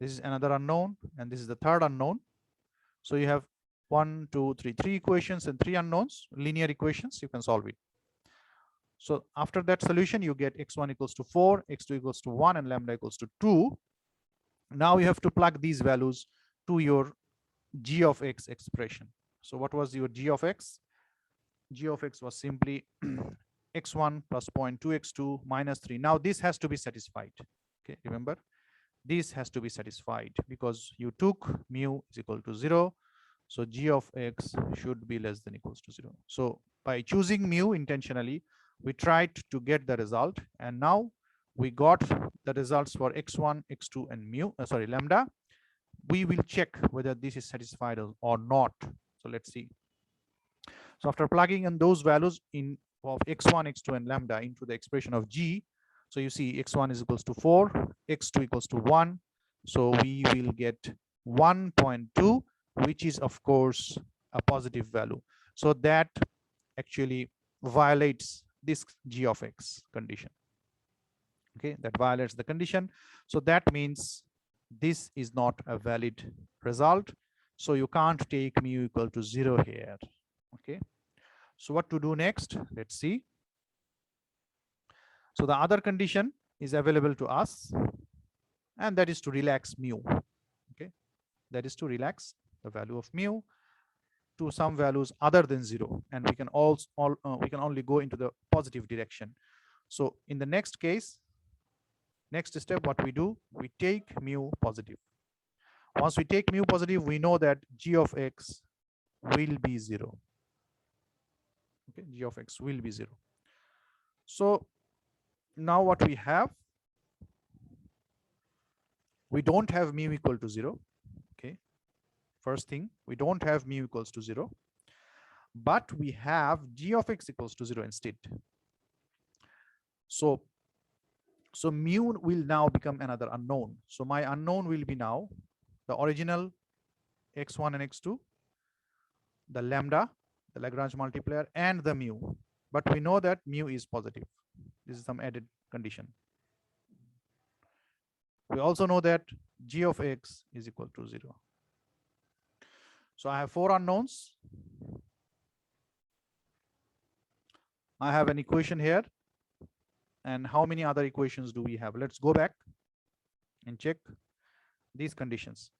This is another unknown. And this is the third unknown. So you have 1, 2, 3, 3 equations and 3 unknowns, linear equations. You can solve it. So after that solution, you get x1 equals to 4, x2 equals to 1, and lambda equals to 2. Now you have to plug these values to your g of x expression. So what was your g of x? G of x was simply x1 plus 0.2 x2 minus 3. Now this has to be satisfied. Okay, remember, this has to be satisfied because you took mu is equal to 0. So g of x should be less than equals to 0. So by choosing mu intentionally, we tried to get the result, and now we got the results for x1, x2, and lambda. We will check whether this is satisfied or not. So let's see. So after plugging in those values in of x1, x2, and lambda into the expression of g, so you see x1 is equals to 4, x2 equals to 1. So we will get 1.2, which is of course a positive value. So that actually violates this g of x condition. Okay, that violates the condition. So that means this is not a valid result. So you can't take mu equal to 0 here. Okay. So what to do next? Let's see. So the other condition is available to us, and that is to relax mu. Okay, that is to relax the value of mu to some values other than 0, and we can only go into the positive direction. So in the next case, next step, what we do, we take mu positive. Once we take mu positive, we know that g of x will be 0. Okay, g of x will be 0. So now what we have, we don't have mu equal to 0. Okay, first thing, we don't have mu equals to 0, but we have g of x equals to 0 instead. So mu will now become another unknown. So my unknown will be now the original x1 and x2, the lambda, the Lagrange multiplier, and the mu. But we know that mu is positive. This is some added condition. We also know that g of x is equal to 0. So I have 4 unknowns. I have an equation here. And how many other equations do we have? Let's go back and check these conditions.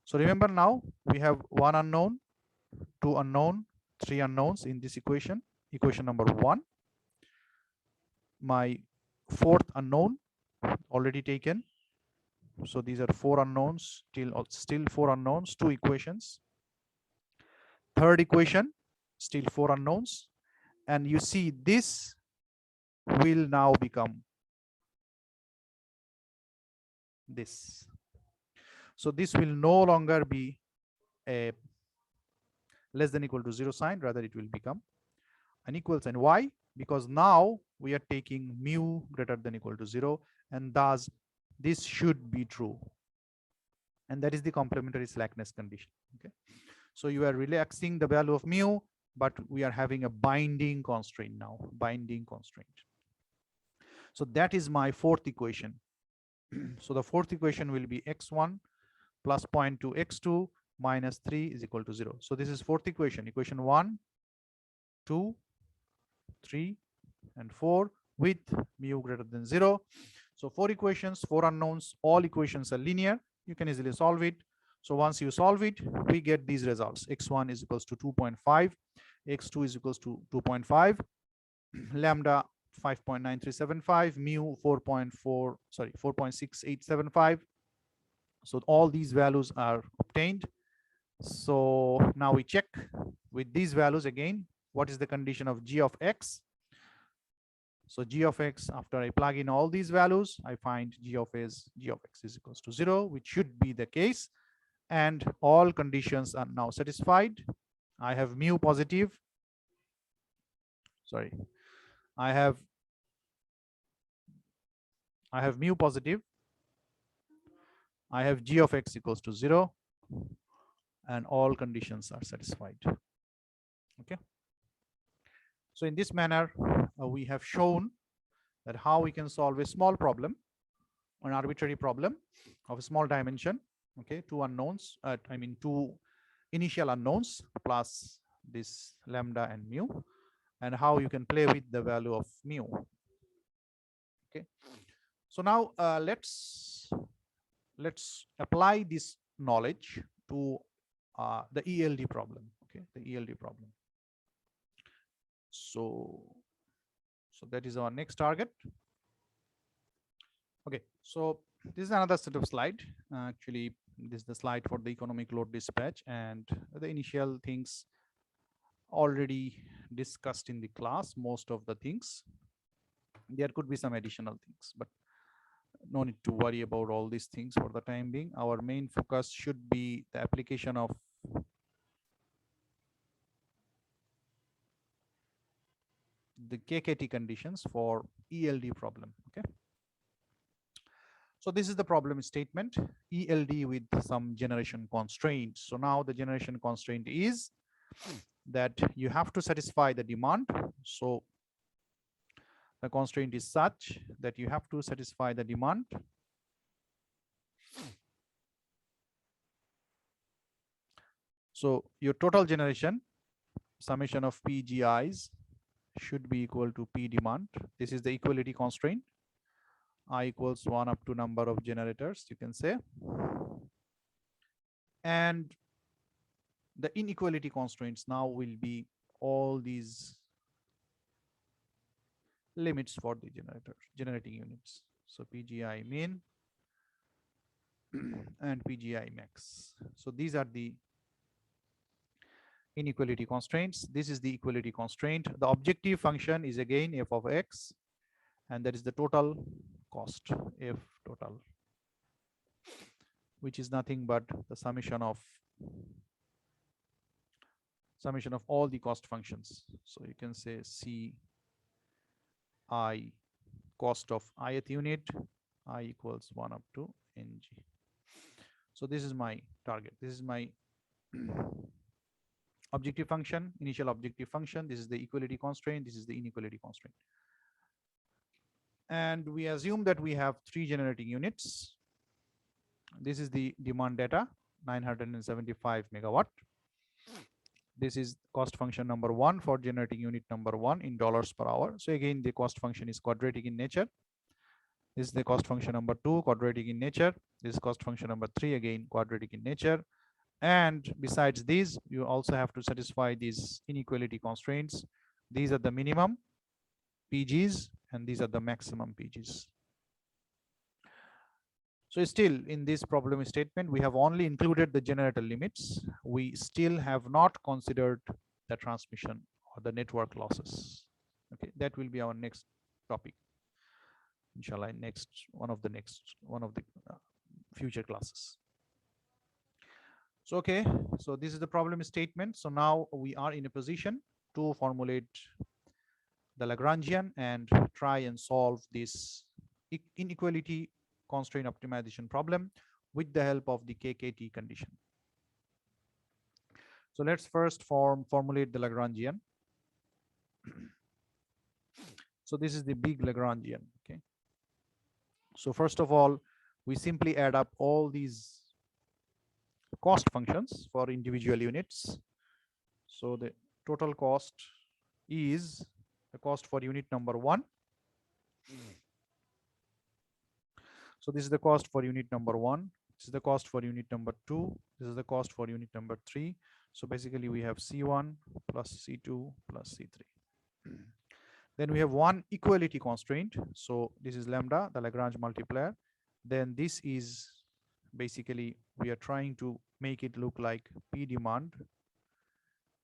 So remember, now we have 1 unknown, 2 unknown, 3 unknowns in this equation, equation number 1. My 4th unknown already taken. So these are 4 unknowns, still 4 unknowns, 2 equations. 3rd equation, still 4 unknowns. And you see this will now become this. So this will no longer be a less than equal to 0 sign, rather it will become an equal sign. Why? Because now we are taking mu greater than equal to 0, and thus this should be true. And that is the complementary slackness condition. Okay. So you are relaxing the value of mu, but we are having a binding constraint now, binding constraint. So that is my 4th equation. So the 4th equation will be x1 plus 0.2 x2 minus 3 is equal to 0. So this is 4th equation, equation 1, 2, 3, and 4 with mu greater than 0. So 4 equations, 4 unknowns, all equations are linear. You can easily solve it. So once you solve it, we get these results. X1 is equals to 2.5, x2 is equals to 2.5, lambda 5.9375, mu 4.6875. So all these values are obtained. So now we check with these values again, what is the condition of g of x? So g of x, after I plug in all these values, I find g of x is equals to 0, which should be the case. And all conditions are now satisfied. I have mu positive. Sorry, I have mu positive. I have g of x equals to 0, and all conditions are satisfied. Okay. So in this manner, we have shown that how we can solve a small problem, an arbitrary problem of a small dimension. Okay, two unknowns. Two initial unknowns plus this lambda and mu, and how you can play with the value of mu. Okay. So now let's apply this knowledge to the ELD problem. Okay, the ELD problem. So that is our next target. Okay, so this is another set of slide. Actually, this is the slide for the economic load dispatch, and the initial things already discussed in the class. Most of the things, there could be some additional things, but no need to worry about all these things for the time being. Our main focus should be the application of the Kkt conditions for ELD problem. Okay. So this is the problem statement, ELD with some generation constraints. So now the generation constraint is that you have to satisfy the demand. So the constraint is such that you have to satisfy the demand. So your total generation, summation of PGIs, should be equal to P demand. This is the equality constraint. I equals 1 up to number of generators, you can say. And the inequality constraints now will be all these limits for the generating units. So PGI min and PGI max. So these are the inequality constraints. This is the equality constraint. The objective function is again f of x, and that is the total cost, f total, which is nothing but the summation of all the cost functions. So you can say C I cost of ith unit, I equals 1 up to ng. So this is my target. This is my objective function, initial objective function. This is the equality constraint. This is the inequality constraint. And we assume that we have 3 generating units. This is the demand data, 975 megawatt. This is cost function number 1 for generating unit number 1 in dollars per hour. So again, the cost function is quadratic in nature. This is the cost function number 2, quadratic in nature. This is cost function number 3, again quadratic in nature. And besides these, you also have to satisfy these inequality constraints. These are the minimum PGs and these are the maximum PGs. So still in this problem statement, we have only included the generator limits. We still have not considered the transmission or the network losses. Okay, that will be our next topic, inshallah, one of the future classes. So okay, so this is the problem statement. So now we are in a position to formulate the Lagrangian and try and solve this inequality constraint optimization problem with the help of the Kkt condition. So let's first formulate the Lagrangian. So this is the big Lagrangian. Okay. So first of all, we simply add up all these cost functions for individual units. So the total cost is the cost for unit number 1. So this is the cost for unit number 1. This is the cost for unit number 2. This is the cost for unit number 3. So basically we have C1 plus C2 plus C3. Then we have one equality constraint. So this is lambda, the Lagrange multiplier. Then this is basically we are trying to make it look like P demand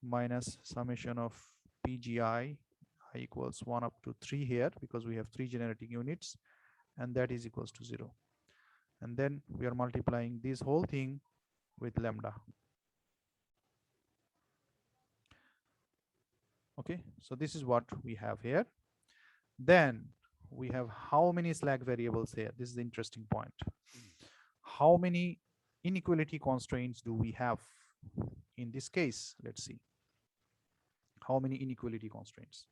minus summation of PGI, I I equals 1 up to 3 here, because we have 3 generating units, and that is equals to 0. And then we are multiplying this whole thing with lambda. Okay, so this is what we have here. Then we have how many slack variables here. This is the interesting point. How many inequality constraints do we have in this case? Let's see how many inequality constraints.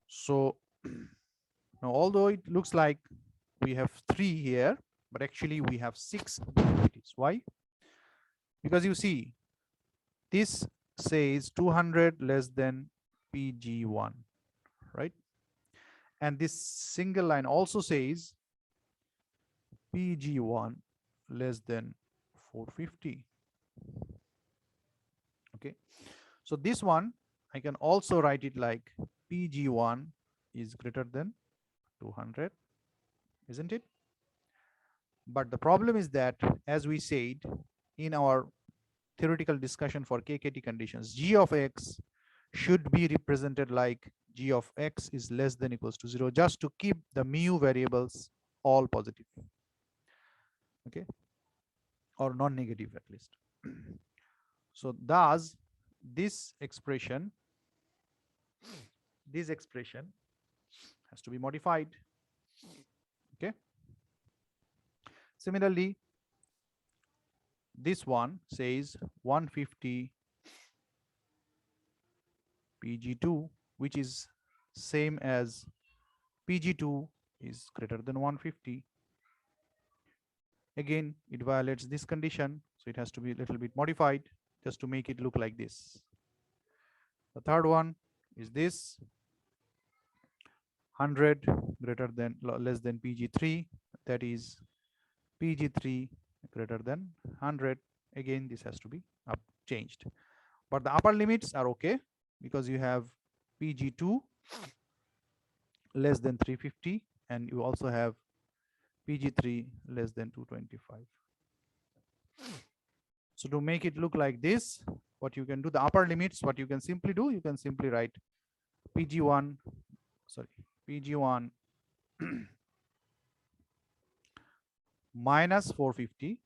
So now, although it looks like we have 3 here, but actually we have 6 inequalities. Why? Because you see, this says 200 less than PG1, right? And this single line also says PG1 less than 450. Okay, so this one I can also write it like PG1 is greater than 200, isn't it? But the problem is that, as we said in our theoretical discussion for Kkt conditions, g of x should be represented like g of x is less than equals to 0, just to keep the mu variables all positive, okay, or non-negative at least. So thus this expression has to be modified. Okay, similarly, this one says 150 PG2, which is same as PG2 is greater than 150. Again, it violates this condition, so it has to be a little bit modified just to make it look like this. The third one is this 100 greater than less than PG3, that is PG3 greater than 100. Again, this has to be changed, but the upper limits are okay, because you have PG2 less than 350 and you also have PG3 less than 225. So to make it look like this, what you can do, the upper limits, what you can simply do, you can simply write PG1 minus 450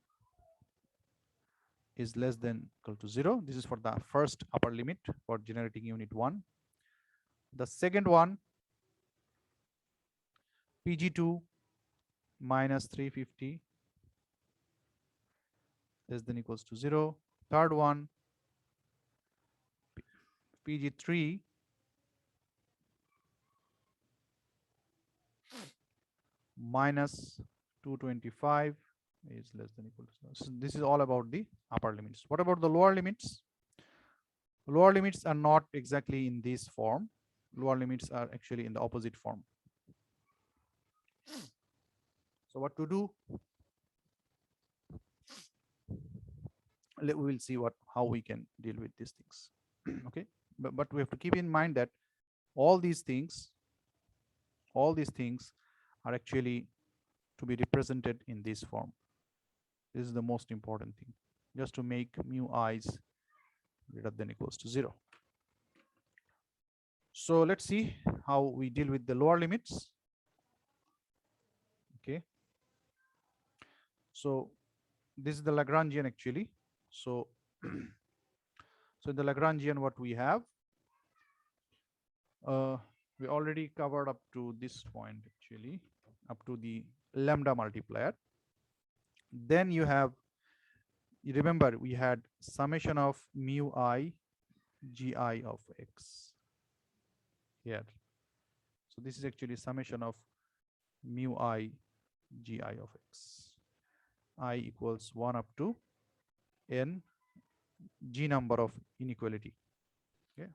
is less than equal to 0. This is for the first upper limit for generating unit 1. The second one, PG2 minus 350 less than equals to 0. Third one, PG3 minus 225 is less than equal to 0. So this is all about the upper limits. What about the lower limits? Lower limits are not exactly in this form. Lower limits are actually in the opposite form. So what to do? We will see how we can deal with these things. Okay, but we have to keep in mind that all these things are actually to be represented in this form. This is the most important thing, just to make mu i's greater than equals to 0. So let's see how we deal with the lower limits. Okay, so this is the Lagrangian actually. So so in the Lagrangian, what we have, we already covered up to this point actually, up to the lambda multiplier. Then you remember we had summation of mu I gi of x here. So this is actually summation of mu I gi of x. I equals 1 up to n g number of inequality. Okay,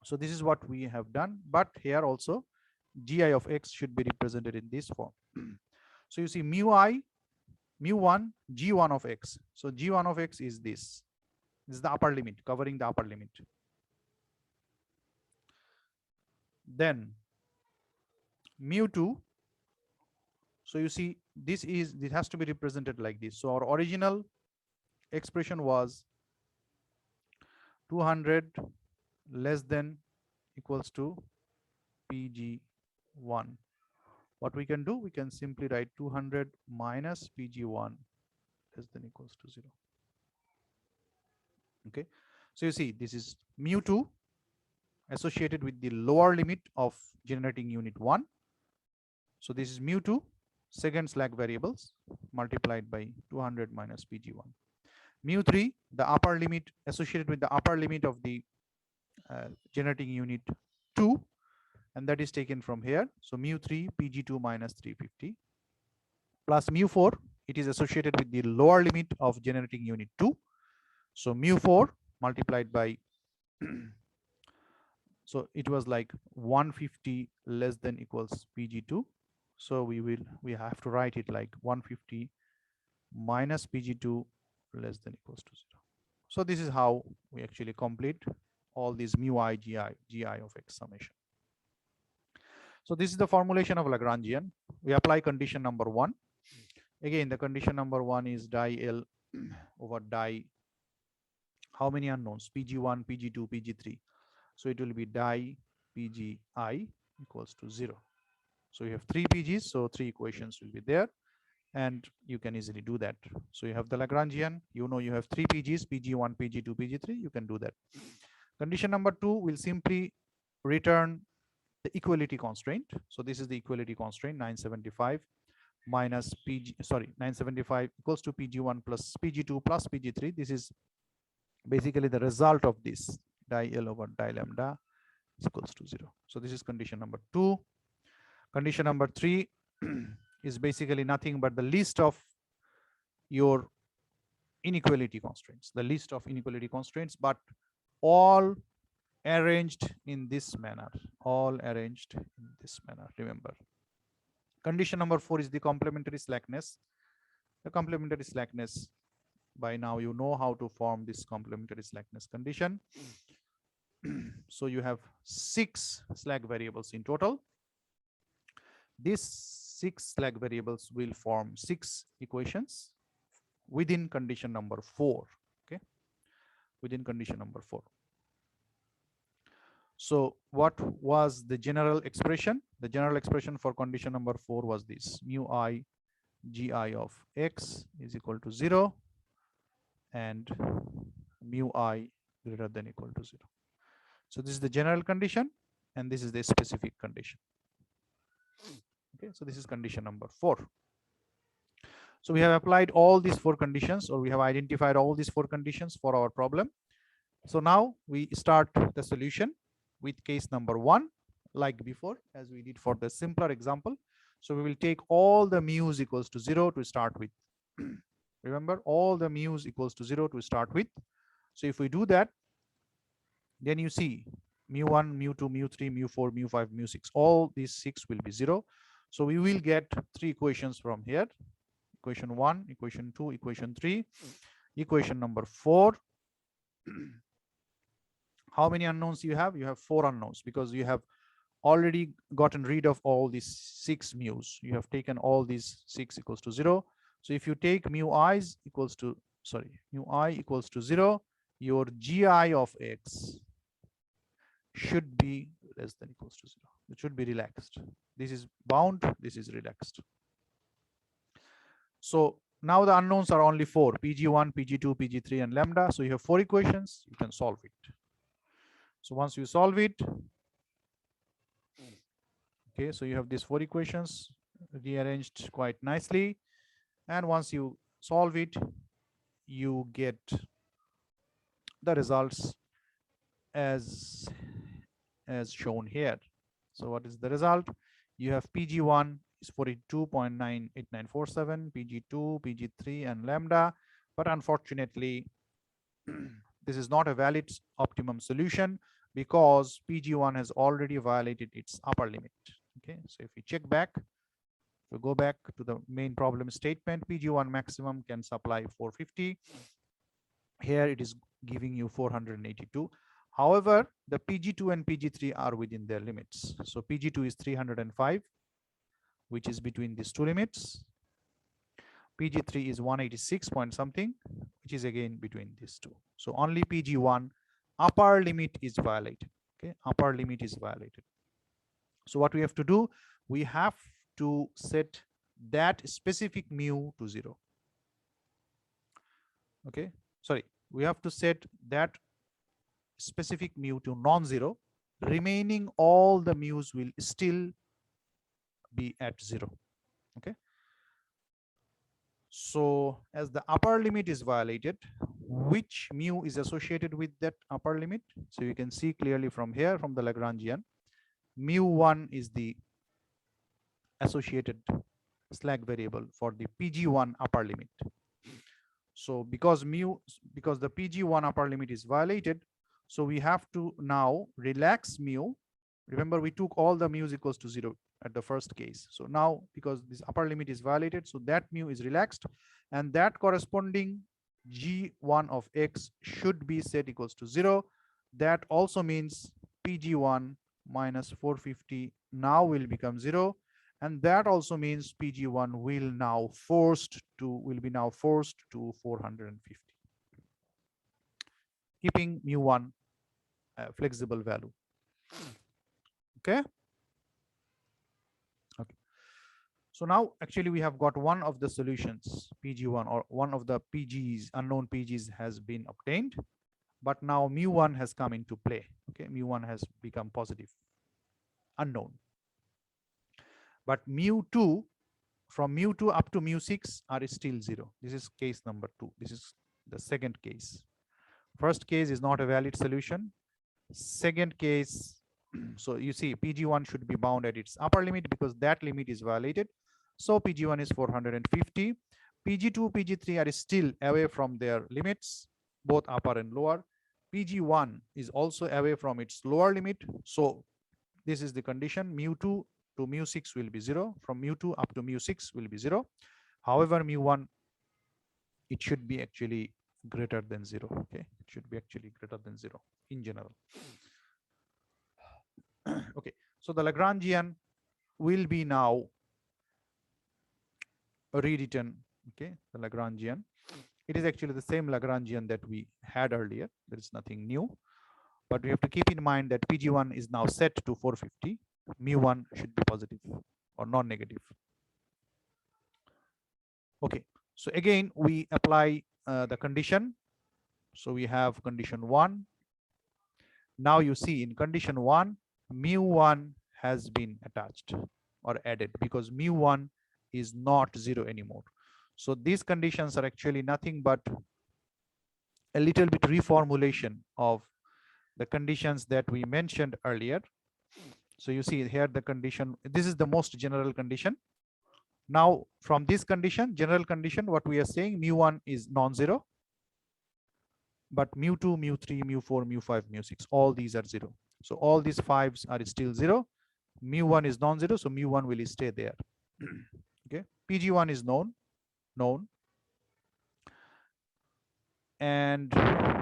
so this is what we have done, but here also gi of x should be represented in this form. So you see mu1 g1 of x. So g1 of x is this. This is the upper limit, covering the upper limit. Then mu2. So you see this has to be represented like this. So our original expression was 200 less than equals to PG1. What we can do, we can simply write 200 minus PG1 less than equals to 0. Okay, so you see this is mu2 associated with the lower limit of generating unit 1. So this is mu2 second slack variables multiplied by 200 minus PG1. Mu3, the upper limit associated with the upper limit of the generating unit 2, and that is taken from here. So mu3 PG2 minus 350 plus mu4, it is associated with the lower limit of generating unit 2. So mu4 multiplied by so it was like 150 less than equals PG2. So we have to write it like 150 minus PG2 less than equals to 0. So this is how we actually complete all these mu I gi of x summation. So this is the formulation of Lagrangian. We apply condition number 1. Again, the condition number 1 is di L over di how many unknowns? PG1, PG2, PG3. So it will be di PGI equals to 0. So you have 3 PGs, so 3 equations will be there, and you can easily do that. So you have the Lagrangian, you know you have 3 PGs, PG1, PG2, PG3, you can do that. Condition number 2 will simply return the equality constraint. So this is the equality constraint, 975 minus 975 equals to PG1 plus PG2 plus PG3. This is basically the result of this di L over di lambda is equals to 0. So this is condition number 2. Condition number 3 is basically nothing but the list of your inequality constraints, the list of inequality constraints, but all arranged in this manner, remember. Condition number 4 is the complementary slackness. The complementary slackness, by now you know how to form this complementary slackness condition. So you have 6 slack variables in total. These 6 slack variables will form 6 equations within condition number 4. Okay, within condition number 4. So what was the general expression? The general expression for condition number 4 was this: mu I gi of x is equal to 0 and mu I greater than equal to 0. So this is the general condition and this is the specific condition. Okay, so this is condition number 4. So we have applied all these 4 conditions, or we have identified all these 4 conditions for our problem. So now we start the solution with case number 1, like before, as we did for the simpler example. So we will take all the mu's equals to 0 to start with. Remember, all the mu's equals to 0 to start with. So if we do that, then you see mu1, mu2, mu3, mu4, mu5, mu6, all these 6 will be 0. So we will get 3 equations from here: equation 1, equation 2, equation 3. Equation number 4, how many unknowns you have? You have 4 unknowns, because you have already gotten rid of all these 6 mu's. You have taken all these 6 equals to 0. So if you take mu I equals to 0, your gi of x should be less than equals to 0. It should be relaxed. This is bound, this is relaxed. So now the unknowns are only 4: PG1, PG2, PG3, and lambda. So you have 4 equations, you can solve it. So once you solve it, okay, so you have these 4 equations rearranged quite nicely. And once you solve it, you get the results as shown here. So what is the result? You have PG1 is 42.98947, PG2, PG3, and lambda. But unfortunately, this is not a valid optimum solution because PG1 has already violated its upper limit. Okay, so if we check back, we go back to the main problem statement, PG1 maximum can supply 450. Here it is giving you 482. However, the PG2 and PG3 are within their limits. So PG2 is 305, which is between these 2 limits. PG3 is 186 point something, which is again between these 2. So only PG1 upper limit is violated. Okay, upper limit is violated. So what we have to do, we have to set that specific mu to 0. Okay, sorry, we have to set that specific mu to non-zero. Remaining all the mu's will still be at 0. Okay, so as the upper limit is violated, which mu is associated with that upper limit? So you can see clearly from here, from the Lagrangian, mu1 is the associated slack variable for the PG1 upper limit. So because the PG1 upper limit is violated, so we have to now relax mu. Remember, we took all the mu's equals to 0 at the first case. So now, because this upper limit is violated, so that mu is relaxed, and that corresponding G1 of X should be set equals to 0. That also means PG1 minus 450 now will become 0. And that also means PG1 will be now forced to 450, keeping mu1 a flexible value. Okay. Okay. So now actually we have got one of the solutions, PG1, or one of the PGs, unknown PGs, has been obtained, but now mu1 has come into play. Okay, mu1 has become positive, unknown. But mu2, from mu2 up to mu6 are still 0. This is case number 2. This is the second case. First case is not a valid solution. Second case, so you see PG1 should be bound at its upper limit because that limit is violated. So PG1 is 450. PG2, PG3 are still away from their limits, both upper and lower. PG1 is also away from its lower limit. So this is the condition, mu2 to mu6 will be 0. From mu2 up to mu6 will be 0. However, mu1, it should be actually greater than 0. Okay, it should be actually greater than 0 in general. Okay, so the Lagrangian will be now rewritten. Okay, the Lagrangian, it is actually the same Lagrangian that we had earlier. There is nothing new, but we have to keep in mind that PG1 is now set to 450. Mu1 should be positive or non-negative. Okay, so again we apply the condition. So we have condition 1. Now you see in condition 1, mu1 has been attached or added because mu1 is not 0 anymore. So these conditions are actually nothing but a little bit reformulation of the conditions that we mentioned earlier. So you see here the condition, this is the most general condition. Now from this condition, general condition, what we are saying, mu1 is non-zero, but mu2, mu3, mu4, mu5, mu6, all these are 0. So all these 5s are still 0. Mu1 is non-zero, so mu1 will stay there. Okay, PG1 is known. And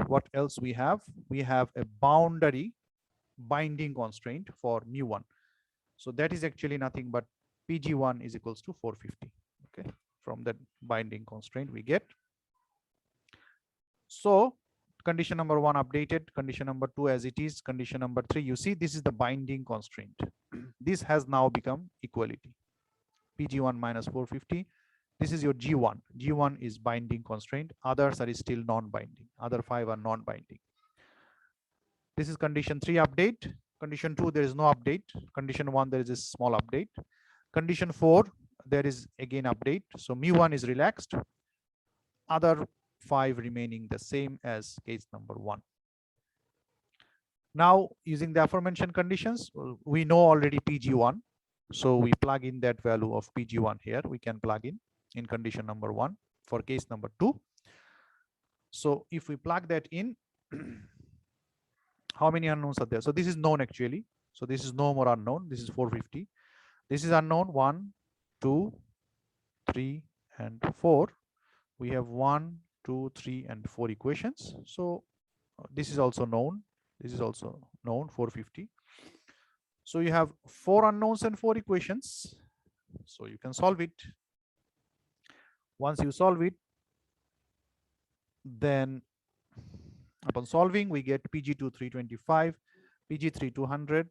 what else we have? We have a boundary binding constraint for mu1. So that is actually nothing but PG1 is equals to 450. Okay, from that binding constraint we get. So condition number 1 updated, condition number 2 as it is, condition number 3, you see this is the binding constraint. This has now become equality. PG1 minus 450. This is your G1. G1 is binding constraint. Others are still non-binding. Other 5 are non-binding. This is condition 3 update. Condition 2, there is no update. Condition 1, there is a small update. Condition 4, there is again update. So mu1 is relaxed. Other 5 remaining the same as case number 1. Now, using the aforementioned conditions, we know already PG1. So we plug in that value of PG1 here. We can plug in condition number 1 for case number 2. So if we plug that in, how many unknowns are there? So this is known actually. So this is no more unknown. This is 450. This is unknown 1, 2, 3, and 4. We have 1, 2, 3, and 4 equations. So this is also known. This is also known, 450. So you have 4 unknowns and 4 equations. So you can solve it. Once you solve it, then upon solving, we get PG2 325, PG3 200,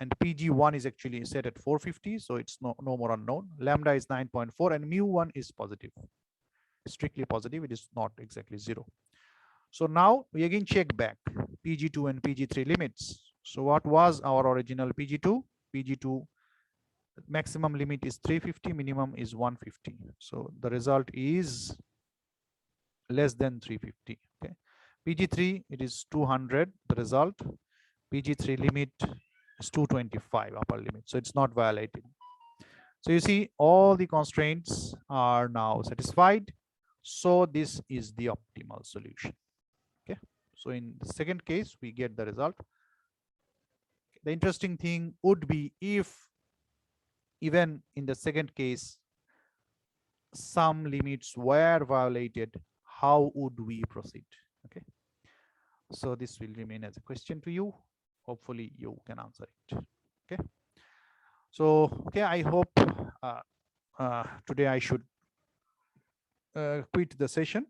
and PG1 is actually set at 450, so it's no more unknown. Lambda is 9.4, and mu1 is positive, strictly positive. It is not exactly 0. So now we again check back PG2 and PG3 limits. So what was our original PG2? PG2 maximum limit is 350, minimum is 150. So the result is less than 350. Okay. PG3, it is 200. The result, PG3 limit is 225 upper limit. So it's not violated. So you see all the constraints are now satisfied. So this is the optimal solution. Okay. So in the second case, we get the result. The interesting thing would be if even in the second case, some limits were violated, how would we proceed? Okay. So this will remain as a question to you. Hopefully you can answer it. Okay. So, okay, I hope today I should quit the session,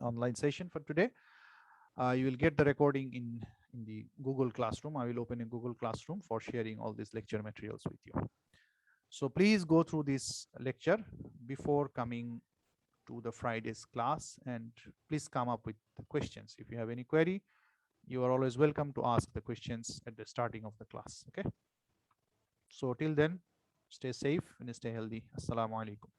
online session for today. You will get the recording in the Google Classroom. I will open a Google Classroom for sharing all these lecture materials with you. So please go through this lecture before coming to the Friday's class, and please come up with the questions. If you have any query, you are always welcome to ask the questions at the starting of the class. Okay. So till then, stay safe and stay healthy. Assalamu alaikum.